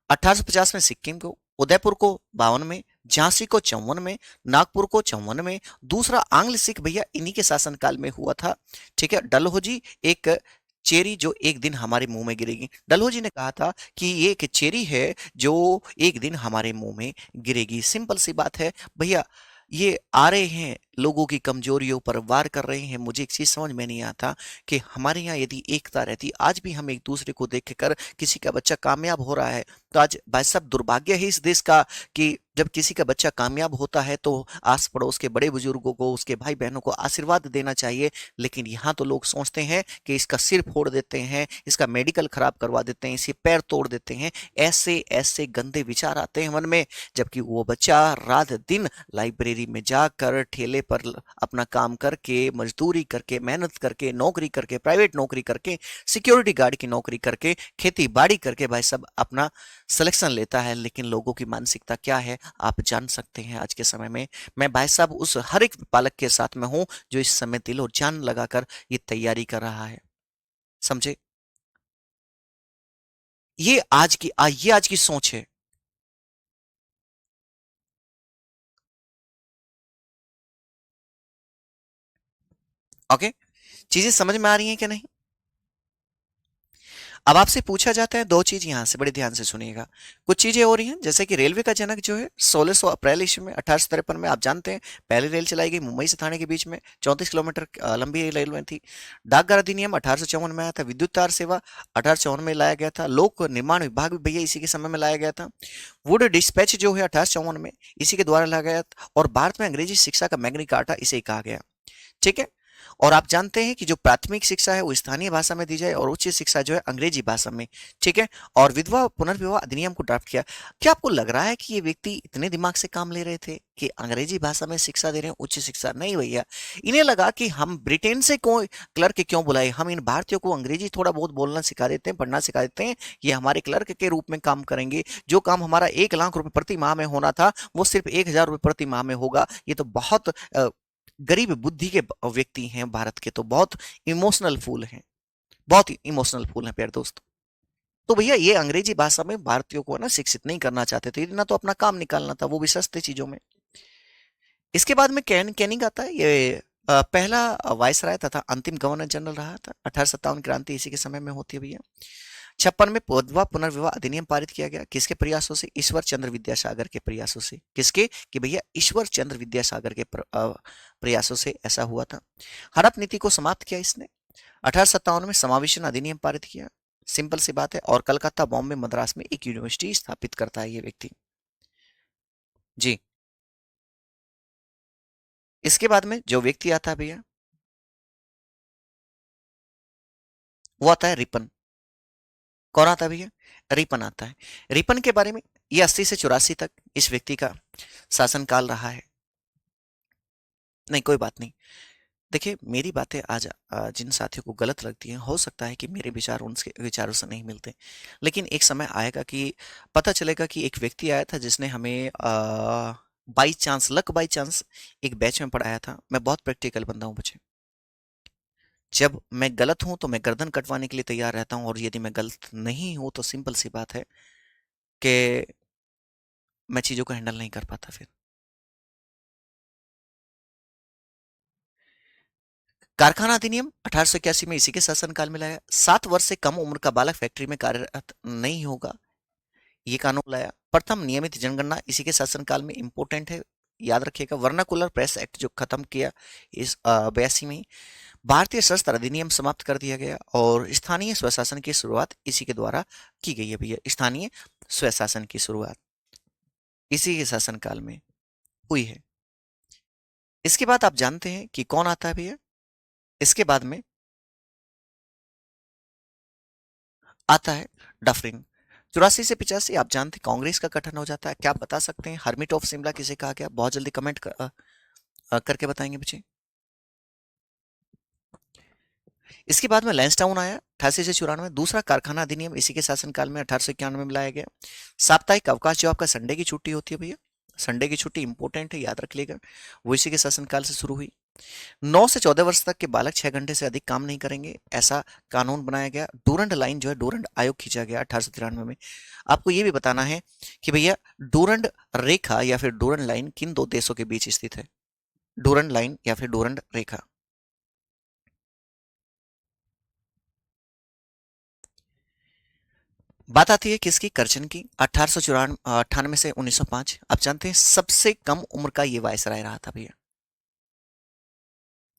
Speaker 1: 1850 में सिक्किम को, उदयपुर को 52 में, झांसी को 54 में, नागपुर को 54 में, दूसरा आंग्ल सिख भैया इन्हीं के शासनकाल में हुआ था। ठीक है, डलहौजी एक चेरी जो एक दिन हमारे मुंह में गिरेगी। डलहौजी ने कहा था कि ये एक चेरी है जो एक दिन हमारे मुंह में गिरेगी। सिंपल सी बात है भैया, ये आ रहे हैं लोगों की कमजोरियों पर वार कर रहे हैं। मुझे एक चीज समझ में नहीं आता कि हमारे यहाँ यदि एकता रहती, आज भी हम एक दूसरे को देख कर, किसी का बच्चा कामयाब हो रहा है तो आज भाई साहब दुर्भाग्य है इस देश का कि जब किसी का बच्चा कामयाब होता है तो आस पड़ोस के बड़े बुजुर्गों को, उसके भाई बहनों को आशीर्वाद देना चाहिए। लेकिन यहाँ तो लोग सोचते हैं कि इसका सिर फोड़ देते हैं, इसका मेडिकल खराब करवा देते हैं, इसके पैर तोड़ देते हैं। ऐसे ऐसे गंदे विचार आते हैं मन में, जबकि वो बच्चा रात दिन लाइब्रेरी में जाकर, ठेले पर अपना काम करके, मजदूरी करके, मेहनत करके, नौकरी करके, प्राइवेट नौकरी करके, सिक्योरिटी गार्ड की नौकरी करके, खेती बाड़ी करके भाई सब अपना सिलेक्शन लेता है। लेकिन लोगों की मानसिकता क्या है आप जान सकते हैं आज के समय में। मैं भाई साहब उस हर एक बालक के साथ में हूं जो इस समय दिल और जान लगाकर ये तैयारी कर रहा है, समझे। ये आज की सोच है। ओके, चीजें समझ में आ रही हैं कि नहीं। अब आपसे पूछा जाता है दो चीज, यहां से बड़े ध्यान से सुनिएगा। कुछ चीजें हो रही हैं जैसे कि रेलवे का जनक जो है 1600 अप्रैल ईस्वी में 1853 में, आप जानते हैं पहली रेल चलाई गई मुंबई से थाने के बीच में, 34 किलोमीटर लंबी रेलवे थी। डाकघर अधिनियम 1854 में आया था। विद्युत तार सेवा 1854 में लाया गया था। लोक निर्माण विभाग भी भैया इसी के समय में लाया गया था। वुड डिस्पैच जो है 1854 में इसी के द्वारा लाया गया था। और भारत में अंग्रेजी शिक्षा का मैग्नी कार्टा इसे ही कहा गया। ठीक है। और आप जानते हैं कि जो प्राथमिक शिक्षा है वो स्थानीय भाषा में दी जाए और उच्च शिक्षा जो है अंग्रेजी भाषा में। ठीक है। और विधवा पुनर्विवाह अधिनियम को ड्राफ्ट किया। क्या आपको लग रहा है कि ये व्यक्ति इतने दिमाग से काम ले रहे थे कि अंग्रेजी भाषा में शिक्षा दे रहे हैं, उच्च शिक्षा नहीं भैया। इन्हें लगा कि हम ब्रिटेन से कोई क्लर्क क्यों बुलाए, हम इन भारतीयों को अंग्रेजी थोड़ा बहुत बोलना सिखा देते हैं, पढ़ना सिखा देते हैं, ये हमारे क्लर्क के रूप में काम करेंगे। जो काम हमारा 1 लाख रुपए प्रति माह में होना था वो सिर्फ 1,000 रुपए प्रति माह में होगा। ये तो बहुत गरीब बुद्धि के व्यक्ति हैं भारत के, तो बहुत इमोशनल फूल हैं, बहुत ही इमोशनल फूल हैं प्यारे दोस्त। तो भैया ये अंग्रेजी भाषा में भारतीयों को ना शिक्षित नहीं करना चाहते थे, ना तो अपना काम निकालना था, वो भी सस्ते चीजों में। इसके बाद में कैनिंग आता है। ये पहला वायसराय तथा अंतिम गवर्नर जनरल रहा था। 1857 क्रांति इसी के समय में होती है भैया। 56 में विधवा पुनर्विवाह अधिनियम पारित किया गया। किसके प्रयासों से? ईश्वर चंद्र विद्यासागर के प्रयासों से। किसके? कि भैया ईश्वर चंद्र विद्यासागर के प्रयासों से ऐसा हुआ था। हड़प नीति को समाप्त किया इसने। 1857 में समावेशन अधिनियम पारित किया। सिंपल सी बात है। और कलकत्ता, बॉम्बे, मद्रास में एक यूनिवर्सिटी स्थापित करता है ये व्यक्ति। जी। इसके बाद में जो व्यक्ति आता है भैया वो आता है रिपन। कौन आता है भैया? रिपन आता है। रिपन के बारे में, ये 80 से 84 तक इस व्यक्ति का शासनकाल रहा है। नहीं कोई बात नहीं। देखिए मेरी बातें आज जिन साथियों को गलत लगती हैं, हो सकता है कि मेरे विचार उनके विचारों से नहीं मिलते, लेकिन एक समय आएगा कि पता चलेगा कि एक व्यक्ति आया था जिसने हमें by chance, luck by chance एक बैच में पढ़ाया था। मैं बहुत प्रैक्टिकल बंदा हूँ बच्चे। जब मैं गलत हूं तो मैं गर्दन कटवाने के लिए तैयार रहता हूं, और यदि मैं गलत नहीं हूं तो सिंपल सी बात है कि मैं चीजों को हैंडल नहीं कर पाता फिर। कारखाना अधिनियम 1881 में इसी के शासनकाल में लाया। 7 वर्ष से कम उम्र का बालक फैक्ट्री में कार्यरत नहीं होगा, ये कानून लाया। प्रथम नियमित जनगणना इसी के शासनकाल में इंपोर्टेंट है, याद रखिएगा। वर्नाकुलर प्रेस एक्ट जो खत्म किया इस 82 में। भारतीय सशस्त्र अधिनियम समाप्त कर दिया गया। और स्थानीय स्वशासन की शुरुआत इसी के द्वारा की गई है भैया। स्थानीय स्वशासन की शुरुआत इसी के शासनकाल में हुई है। इसके बाद आप जानते हैं कि कौन आता है भैया? इसके बाद में आता है डफरिन। 84 से 85 आप जानते हैं कांग्रेस का गठन हो जाता है। क्या आप बता सकते हैं हर्मिट ऑफ शिमला किसे कहा गया? बहुत जल्दी कमेंट करके बताएंगे बच्चे। इसके बाद में लैंसडाउन आया 88 से 94। दूसरा कारखाना अधिनियम इसी के शासनकाल में 1891 में लाया गया। साप्ताहिक अवकाश जो आपका संडे की छुट्टी होती है भैया, संडे की छुट्टी इंपॉर्टेंट है, याद रख लीजिएगा, वो इसी के शासनकाल से शुरू हुई। 9 से 14 वर्ष तक के बालक 6 घंटे से अधिक काम नहीं करेंगे, ऐसा कानून बनाया गया। डूरंड लाइन जो है, डूरंड आयोग खींचा गया 1893 में। आपको ये भी बताना है कि भैया डूरंड रेखा या फिर डूरंड लाइन किन दो देशों के बीच स्थित है? डूरंड लाइन या फिर डूरंड रेखा। बात आती है किसकी? करचन की। 1898 से 1905। आप जानते हैं सबसे कम उम्र का ये वायसराय रहा था भैया,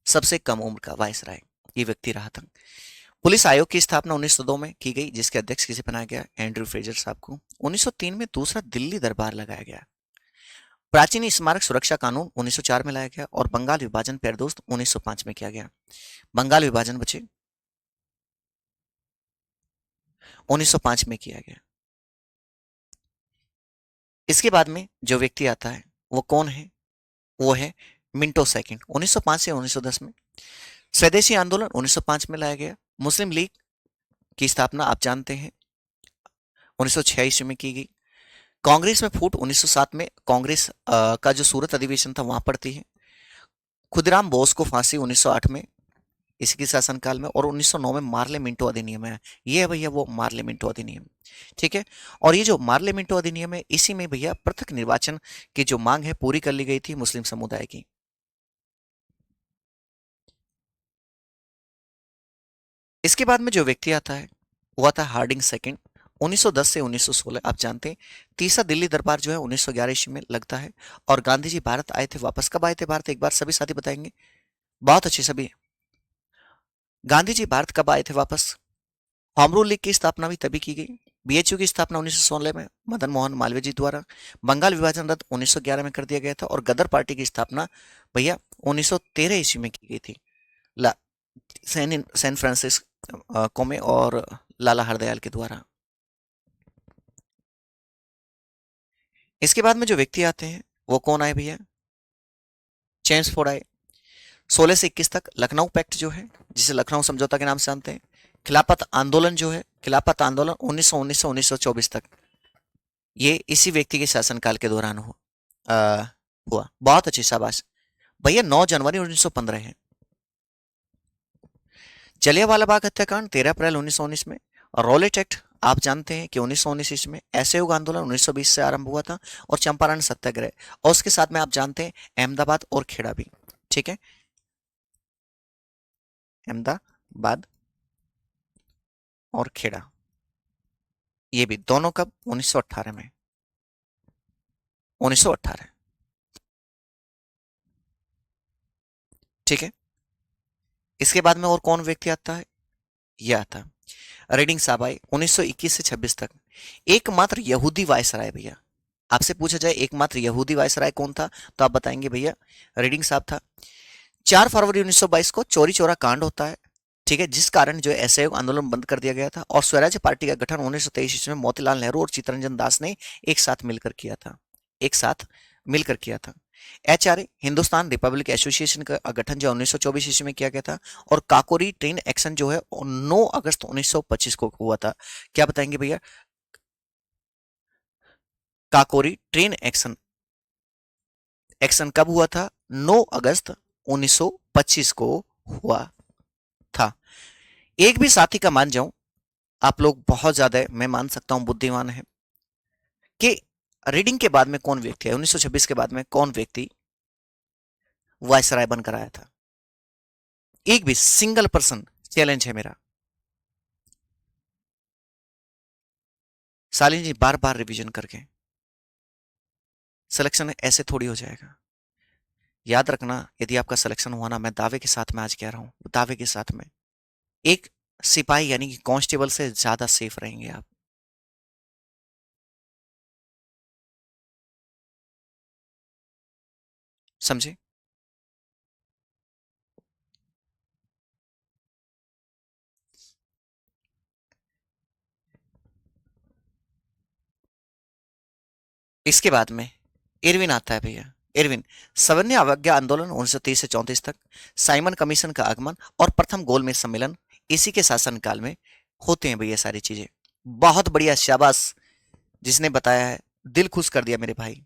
Speaker 1: सबसे कम उम्र का वायसराय ये व्यक्ति रहा था। पुलिस आयोग की स्थापना 1902 में की गई, जिसके अध्यक्ष किसे बनाया गया? एंड्रयू फ्रेजर साहब को। 1903 में दूसरा दिल्ली दरबार लगाया गया। प्राचीन स्मारक सुरक्षा कानून 1904 में लाया गया और बंगाल विभाजन प्यारे दोस्त 1905 में किया गया। बंगाल विभाजन बचे 1905 में किया गया। इसके बाद में जो व्यक्ति आता है वो कौन है? वो है मिंटो सेकंड। 1905 से 1910 में। स्वदेशी आंदोलन 1905 में लाया गया। मुस्लिम लीग की स्थापना आप जानते हैं 1906 ईस्वी में की गई। कांग्रेस में फूट 1907 में। कांग्रेस का जो सूरत अधिवेशन था वहां पड़ती है। खुदीराम बोस को फांसी 1908 में, इसके शासनकाल में। और 1909 में मार्ले मिंटो अधिनियम है। ये है भैया वो मार्ले मिंटो अधिनियम, ठीक है। और ये जो मार्ले मिंटो अधिनियम है, इसी में भैया पृथक निर्वाचन की जो मांग है पूरी कर ली गई थी मुस्लिम समुदाय की। इसके बाद में जो व्यक्ति आता है वो आता है हार्डिंग सेकंड। 1910 से 1916। आप जानते हैं तीसरा दिल्ली दरबार जो है 1911 ईस्वी में लगता है। और गांधी जी भारत आए थे वापस। कब आए थे भारत? एक बार सभी साथी बताएंगे। बहुत अच्छे सभी। गांधी जी भारत कब आए थे वापस? होम रूल लीग की स्थापना भी तभी की गई। बीएचयू की स्थापना 1916 में मदन मोहन मालवीय जी द्वारा। बंगाल विभाजन रद्द 1911 में कर दिया गया था। और गदर पार्टी की स्थापना भैया 1913 ईस्वी में की गई थी सैन फ्रांसिस्को में और लाला हरदयाल के द्वारा। इसके बाद में जो व्यक्ति आते हैं वो कौन आए भैया? चेम्सफोर्ड आए। 16 से 21 तक लखनऊ पैक्ट जो है, जिसे लखनऊ समझौता के नाम से जानते हैं। खिलाफत आंदोलन जो है, खिलाफत आंदोलन 1919 से 1924 तक, ये इसी व्यक्ति के शासनकाल के दौरान हुआ। बहुत अच्छी, शाबाश भैया। 9 जनवरी 1915 है। जलियांवाला बाग हत्याकांड 13 अप्रैल 1919 में। रॉलेट एक्ट आप जानते हैं कि 1919 ईस्वी में। असहयोग आंदोलन 1920 से आरंभ हुआ था। और चंपारण सत्याग्रह। और उसके साथ में आप जानते हैं अहमदाबाद और खेड़ा भी, ठीक है। अहमदाबाद और खेड़ा, ये भी दोनों कब? 1918 में। 1918, ठीक है। इसके बाद में और कौन व्यक्ति आता है? यह आता है रीडिंग साहब आए 1921 से 26 तक। एकमात्र यहूदी वायसराय भैया। आपसे पूछा जाए एकमात्र यहूदी वायसराय कौन था, तो आप बताएंगे भैया रीडिंग साहब था। 4 फरवरी 1922 को चोरी चोरा कांड होता है, ठीक है, जिस कारण जो है असहयोग आंदोलन बंद कर दिया गया था। और स्वराज्य पार्टी का गठन 1923 ईस्वी में मोतीलाल नेहरू और चित्तरंजन दास ने एक साथ मिलकर किया था। एक साथ मिलकर किया था। एचआरए हिंदुस्तान रिपब्लिक एसोसिएशन का गठन जो 1924 ईस्वी में किया गया था। और काकोरी ट्रेन एक्शन जो है 9 अगस्त 1925 को हुआ था। क्या बताएंगे भैया? काकोरी ट्रेन एक्शन एक्शन कब हुआ था? 9 अगस्त 1925 को हुआ था। एक भी साथी का मान जाऊं, आप लोग बहुत ज्यादा, मैं मान सकता हूं बुद्धिमान है, कि रीडिंग के बाद में कौन व्यक्ति है, 1926 के बाद में कौन व्यक्ति वायसराय बनकर आया था? एक भी सिंगल पर्सन, चैलेंज है मेरा। सालिन जी बार बार रिवीजन करके सिलेक्शन ऐसे थोड़ी हो जाएगा। याद रखना, यदि आपका सिलेक्शन हुआ ना, मैं दावे के साथ में आज कह रहा हूं, दावे के साथ में, एक सिपाही यानी कि कांस्टेबल से ज्यादा सेफ रहेंगे आप। समझे? इसके बाद में इरविन आता है भैया। इरविन। सवर्णीय अवज्ञा आंदोलन 1930 से 34 तक। साइमन कमीशन का आगमन और प्रथम गोलमेज सम्मेलन इसी के शासनकाल में होते हैं भैया सारी चीजें। बहुत बढ़िया, शाबाश जिसने बताया है, दिल खुश कर दिया मेरे भाई।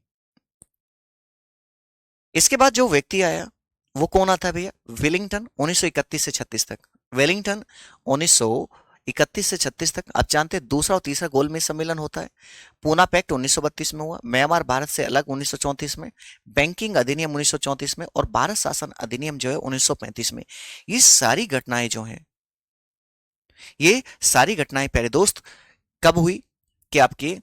Speaker 1: इसके बाद जो व्यक्ति आया वो कौन आता है भैया? वेलिंगटन 1931 से 36 तक। वेलिंगटन 1931 से 36 तक। आप जानते हैं दूसरा और तीसरा गोलमेज सम्मेलन होता है। पूना पैक्ट 1932 में हुआ, म्यांमार भारत से अलग 1934 में, बैंकिंग अधिनियम 1934 में, और भारत शासन अधिनियम जो है 1935 में। ये सारी घटनाएं जो हैं, ये सारी घटनाएं प्यारे दोस्त कब हुई? कि आपके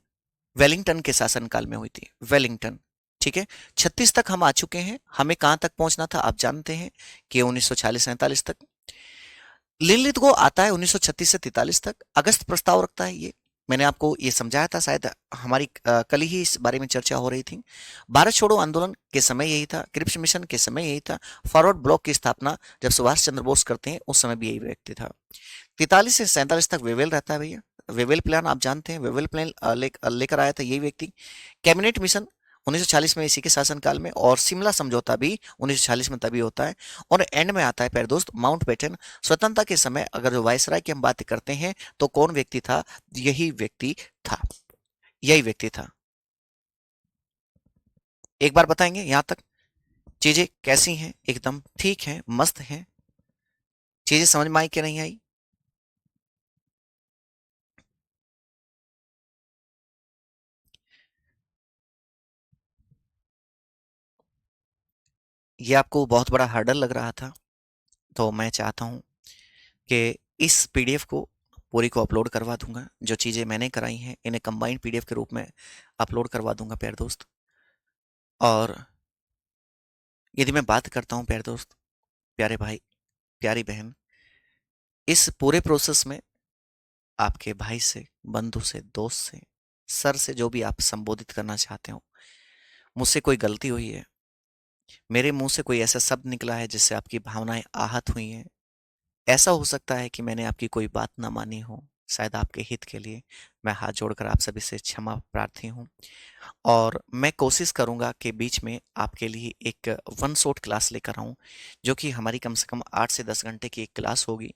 Speaker 1: वेलिंगटन के शासनकाल में हुई थी। वेलिंगटन, ठीक है। 36 तक हम आ चुके हैं। हमें कहां तक पहुंचना था आप जानते हैं कि 1946-47 तक। लिनलिथ को आता है 1936 से 43 तक। अगस्त प्रस्ताव रखता है ये। मैंने आपको ये समझाया था शायद, हमारी कल ही इस बारे में चर्चा हो रही थी। भारत छोड़ो आंदोलन के समय यही था, क्रिप्स मिशन के समय यही था, फॉरवर्ड ब्लॉक की स्थापना जब सुभाष चंद्र बोस करते हैं उस समय भी यही व्यक्ति था। 43 से 47 तक वेवेल रहता है भैया। वेवेल प्लान आप जानते हैं, वेवेल प्लान लेकर आया था यही व्यक्ति। कैबिनेट मिशन 1940 में इसी के शासनकाल में, और शिमला समझौता भी 1940 में तभी होता है। और एंड में आता है प्यारे दोस्त माउंटबेटन। स्वतंत्रता के समय अगर जो वायसराय की हम बात करते हैं तो कौन व्यक्ति था? यही व्यक्ति था, यही व्यक्ति था। एक बार बताएंगे यहां तक चीजें कैसी हैं? एकदम ठीक हैं, मस्त हैं। चीजें समझ में आई कि नहीं आई? ये आपको बहुत बड़ा हर्डल लग रहा था, तो मैं चाहता हूं कि इस पीडीएफ को पूरी को अपलोड करवा दूंगा। जो चीज़ें मैंने कराई हैं इन्हें कंबाइंड पीडीएफ के रूप में अपलोड करवा दूंगा प्यारे दोस्त। और यदि मैं बात करता हूं प्यारे दोस्त, प्यारे भाई, प्यारी बहन, इस पूरे प्रोसेस में आपके भाई से, बंधु से, दोस्त से, सर से, जो भी आप संबोधित करना चाहते हो, मुझसे कोई गलती हुई है, मेरे मुंह से कोई ऐसा शब्द निकला है जिससे आपकी भावनाएं आहत हुई हैं, ऐसा हो सकता है कि मैंने आपकी कोई बात ना मानी हो, शायद आपके हित के लिए, मैं हाथ जोड़कर आप सभी से क्षमा प्रार्थी हूँ। और मैं कोशिश करूंगा कि बीच में आपके लिए एक वन शॉट क्लास लेकर आऊं, जो कि हमारी कम से कम 8 से 10 घंटे की एक क्लास होगी,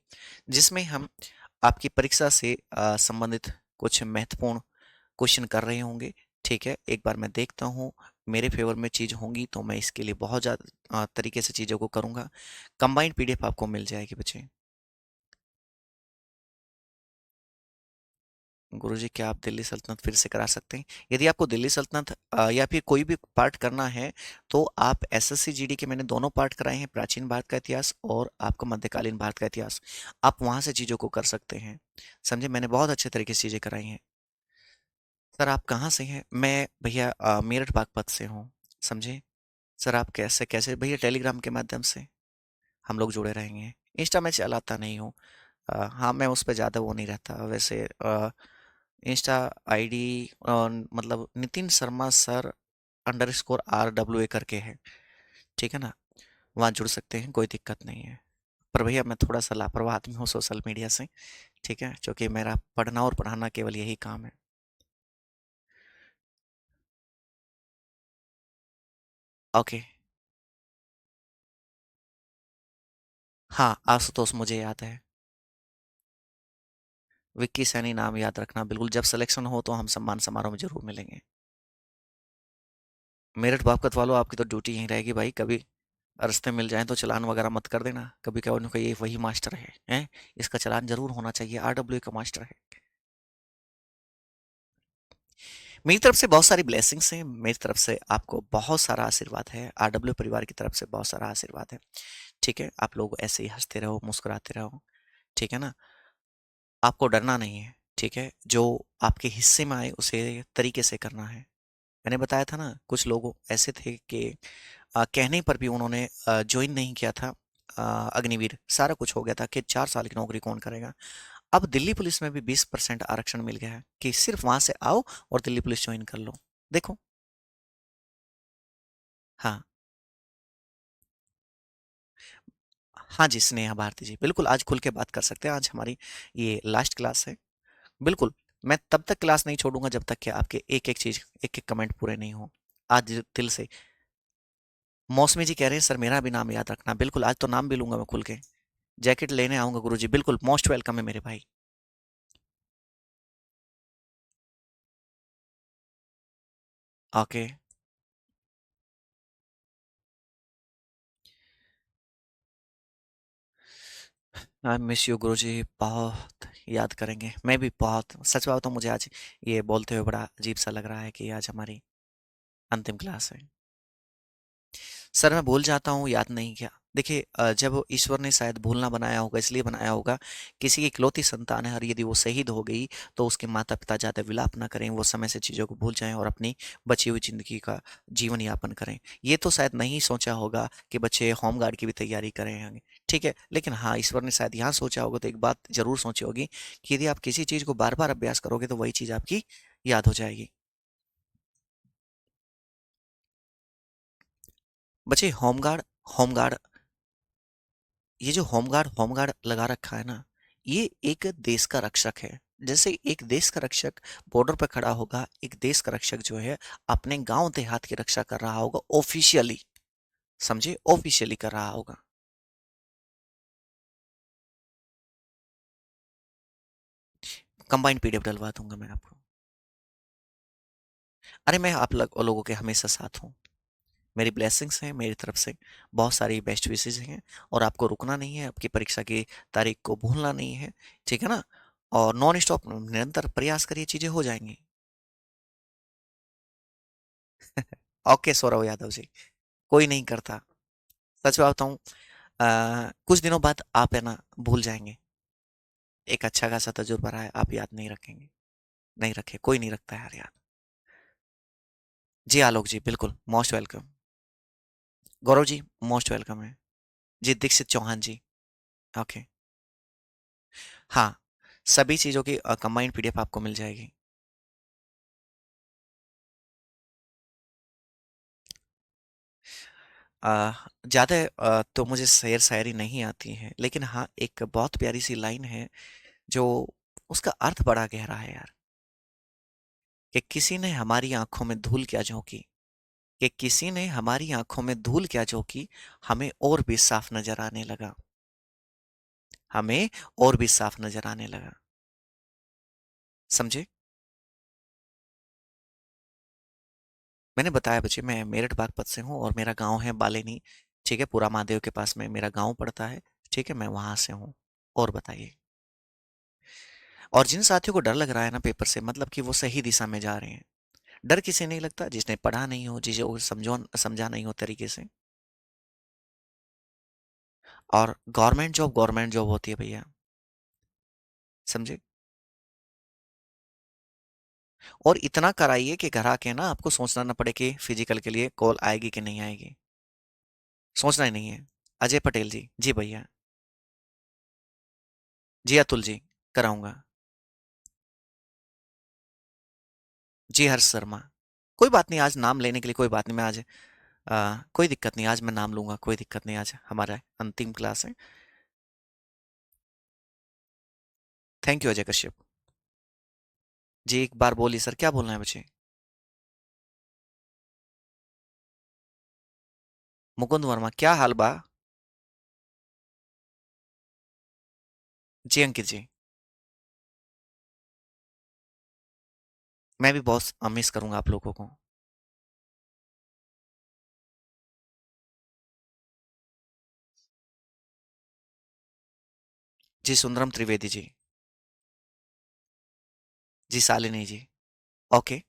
Speaker 1: जिसमें हम आपकी परीक्षा से संबंधित कुछ महत्वपूर्ण क्वेश्चन कर रहे होंगे। ठीक है, एक बार मैं देखता हूँ, मेरे फेवर में चीज़ होंगी तो मैं इसके लिए बहुत ज़्यादा तरीके से चीज़ों को करूँगा। कंबाइंड पीडीएफ आपको मिल जाएगी बच्चे। गुरुजी, क्या आप दिल्ली सल्तनत फिर से करा सकते हैं? यदि आपको दिल्ली सल्तनत या फिर कोई भी पार्ट करना है तो आप एसएससी जीडी के मैंने दोनों पार्ट कराए हैं, प्राचीन भारत का इतिहास और आपका मध्यकालीन भारत का इतिहास। आप वहां से चीज़ों को कर सकते हैं। समझे, मैंने बहुत अच्छे तरीके से चीज़ें कराई हैं। सर आप कहाँ से हैं? मैं भैया मेरठ बागपत से हूँ। समझे सर, आप कैसे कैसे भैया? टेलीग्राम के माध्यम से हम लोग जुड़े रहेंगे। इंस्टा में चलाता नहीं हूँ। हाँ, मैं उस पर ज़्यादा वो नहीं रहता वैसे। इंस्टा आईडी मतलब नितिन शर्मा सर _RWA करके है, ठीक है ना? वहाँ जुड़ सकते हैं, कोई दिक्कत नहीं है। पर भैया मैं थोड़ा सा लापरवाह आदमी हूँ सोशल मीडिया से, ठीक है, क्योंकि मेरा पढ़ना और पढ़ाना केवल यही काम है। ओके। हाँ, आशुतोष मुझे याद है। विक्की सैनी नाम याद रखना बिल्कुल। जब सिलेक्शन हो तो हम सम्मान समारोह में जरूर मिलेंगे। मेरठ बापकत वालों, आपकी तो ड्यूटी यहीं रहेगी भाई। कभी रास्ते मिल जाए तो चालान वगैरह मत कर देना। कभी कभी उनको ये वही मास्टर है, हैं? इसका चालान जरूर होना चाहिए, RWA का मास्टर है। मेरी तरफ से बहुत सारी ब्लेसिंग्स हैं, मेरी तरफ से आपको बहुत सारा आशीर्वाद है, RW परिवार की तरफ से बहुत सारा आशीर्वाद है। ठीक है, आप लोग ऐसे ही हंसते रहो, मुस्कुराते रहो, ठीक है ना? आपको डरना नहीं है, ठीक है? जो आपके हिस्से में आए उसे तरीके से करना है। मैंने बताया था ना, कुछ लोग ऐसे थे कि कहने पर भी उन्होंने ज्वाइन नहीं किया था। अग्निवीर सारा कुछ हो गया था कि 4 साल की नौकरी कौन करेगा। अब दिल्ली पुलिस में भी 20% आरक्षण मिल गया है कि सिर्फ वहां से आओ और दिल्ली पुलिस ज्वाइन कर लो। देखो। हाँ। हाँ जी, स्नेहा भारती जी, बिल्कुल आज खुल के बात कर सकते हैं। आज हमारी ये लास्ट क्लास है। बिल्कुल, मैं तब तक क्लास नहीं छोड़ूंगा जब तक कि आपके एक एक चीज, एक एक कमेंट पूरे नहीं हो। आज दिल से। मौसमी जी कह रहे हैं सर मेरा भी नाम याद रखना। बिल्कुल, आज तो नाम भी लूंगा मैं खुल के। जैकेट लेने आऊंगा गुरुजी, बिल्कुल मोस्ट वेलकम है मेरे भाई। ओके। आई मिस यू गुरुजी, बहुत याद करेंगे। मैं भी बहुत, सच बात तो मुझे आज ये बोलते हुए बड़ा अजीब सा लग रहा है कि आज हमारी अंतिम क्लास है। सर मैं भूल जाता हूँ, याद नहीं किया। देखिए जब ईश्वर ने शायद भूलना बनाया होगा, इसलिए बनाया होगा, किसी की इकलौती संतान है और यदि वो शहीद हो गई तो उसके माता पिता ज़्यादा विलाप ना करें, वो समय से चीज़ों को भूल जाएं और अपनी बची हुई ज़िंदगी का जीवन यापन करें। ये तो शायद नहीं सोचा होगा कि बच्चे होम गार्ड की भी तैयारी करें होंगे, ठीक है, लेकिन हाँ ईश्वर ने शायद यहाँ सोचा होगा तो एक बात जरूर सोची होगी कि यदि आप किसी चीज़ को बार बार अभ्यास करोगे तो वही चीज़ आपकी याद हो जाएगी। बच्चे होमगार्ड, ये जो होमगार्ड लगा रखा है ना, ये एक देश का रक्षक है। जैसे एक देश का रक्षक बॉर्डर पर खड़ा होगा, एक देश का रक्षक जो है अपने गांव देहात की रक्षा कर रहा होगा ऑफिशियली, समझे, ऑफिशियली कर रहा होगा। कंबाइंड पीडीएफ डलवा दूंगा मैं आपको। अरे मैं आप लोगों के हमेशा साथ हूँ। मेरी ब्लेसिंग्स हैं मेरी तरफ से, बहुत सारी बेस्ट विशेज हैं, और आपको रुकना नहीं है, आपकी परीक्षा की तारीख को भूलना नहीं है, ठीक है ना। और नॉन स्टॉप निरंतर प्रयास करिए, चीजें हो जाएंगी। ओके सौरव यादव जी, कोई नहीं करता। सच बात बताऊं, कुछ दिनों बाद आप है ना भूल जाएंगे। एक अच्छा खासा तजुर्बा रहा है, आप याद नहीं रखेंगे। नहीं रखे, कोई नहीं रखता है यार याद। जी आलोक जी, बिल्कुल most welcome. Gaurav ji most welcome है। जी दीक्षित चौहान जी। ओके। हाँ, सभी चीज़ों की कंबाइंड पीडीएफ आपको मिल जाएगी। अ, ज़्यादा तो मुझे शेर शायरी नहीं आती है, लेकिन हाँ एक बहुत प्यारी सी लाइन है जो, उसका अर्थ बड़ा गहरा है यार, कि किसी ने हमारी आंखों में धूल क्या झोंकी, कि किसी ने हमारी आंखों में धूल क्या झोंकी, हमें और भी साफ नजर आने लगा, हमें और भी साफ नजर आने लगा। समझे। मैंने बताया बच्चे, मैं मेरठ बागपत से हूँ और मेरा गांव है बालेनी, ठीक है, पूरा महादेव के पास में मेरा गांव पड़ता है, ठीक है, मैं वहां से हूँ। और बताइए। और जिन साथियों को डर लग रहा है ना पेपर से, मतलब कि वो सही दिशा में जा रहे हैं। डर किसे नहीं लगता, जिसने पढ़ा नहीं हो, जिसे वो समझो समझा नहीं हो तरीके से। और गवर्नमेंट जॉब होती है भैया, समझे। और इतना कराइए कि घर आके ना आपको सोचना ना पड़े कि फिजिकल के लिए कॉल आएगी कि नहीं आएगी, सोचना ही नहीं है। अजय पटेल जी, जी भैया। जी अतुल जी, कराऊंगा। जी हर्ष शर्मा। कोई बात नहीं, आज नाम लेने के लिए कोई बात नहीं, मैं आज कोई दिक्कत नहीं, आज मैं नाम लूंगा, कोई दिक्कत नहीं, आज हमारा अंतिम क्लास है। Thank you Ajay Kashyap ji. एक बार बोलिए सर, क्या बोलना है बच्चे। मुकुंद वर्मा, क्या हाल बा। जी अंकित जी, मैं भी बहुत मिस करूंगा आप लोगों को। जी सुंदरम त्रिवेदी जी। जी शालिनी जी। ओके।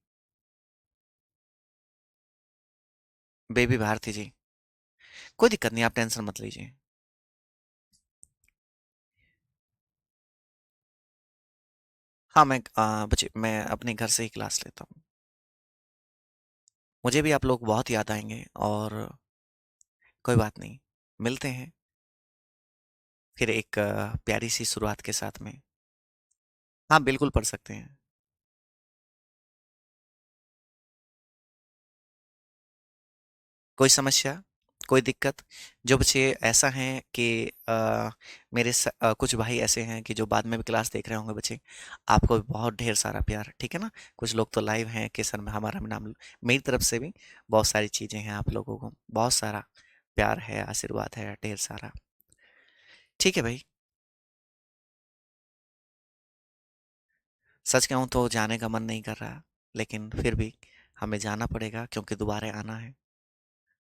Speaker 1: बेबी भारती जी। कोई दिक्कत नहीं, आप टेंशन मत लीजिए। हाँ मैं बच्चे मैं अपने घर से ही क्लास लेता हूँ। मुझे भी आप लोग बहुत याद आएंगे, और कोई बात नहीं, मिलते हैं फिर एक प्यारी सी शुरुआत के साथ में। हाँ बिल्कुल पढ़ सकते हैं। कोई समस्या, कोई दिक्कत। जो बच्चे ऐसा हैं कि कुछ भाई ऐसे हैं कि जो बाद में भी क्लास देख रहे होंगे बच्चे, आपको भी बहुत ढेर सारा प्यार, ठीक है ना। कुछ लोग तो लाइव हैं कि सर में हमारा भी नाम मेरी तरफ से भी बहुत सारी चीज़ें हैं, आप लोगों को बहुत सारा प्यार है, आशीर्वाद है ढेर सारा। ठीक है भाई। सच कहूँ तो जाने का मन नहीं कर रहा, लेकिन फिर भी हमें जाना पड़ेगा क्योंकि दोबारा आना है।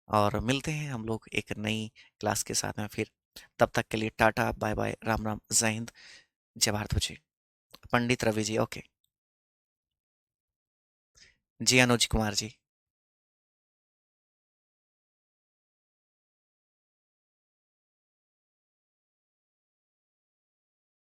Speaker 1: और मिलते हैं हम लोग एक नई क्लास के साथ में फिर। तब तक के लिए टाटा, बाय बाय, राम राम, जय हिंद, जय भारत जी। पंडित रवि जी, ओके। जी अनुज कुमार जी।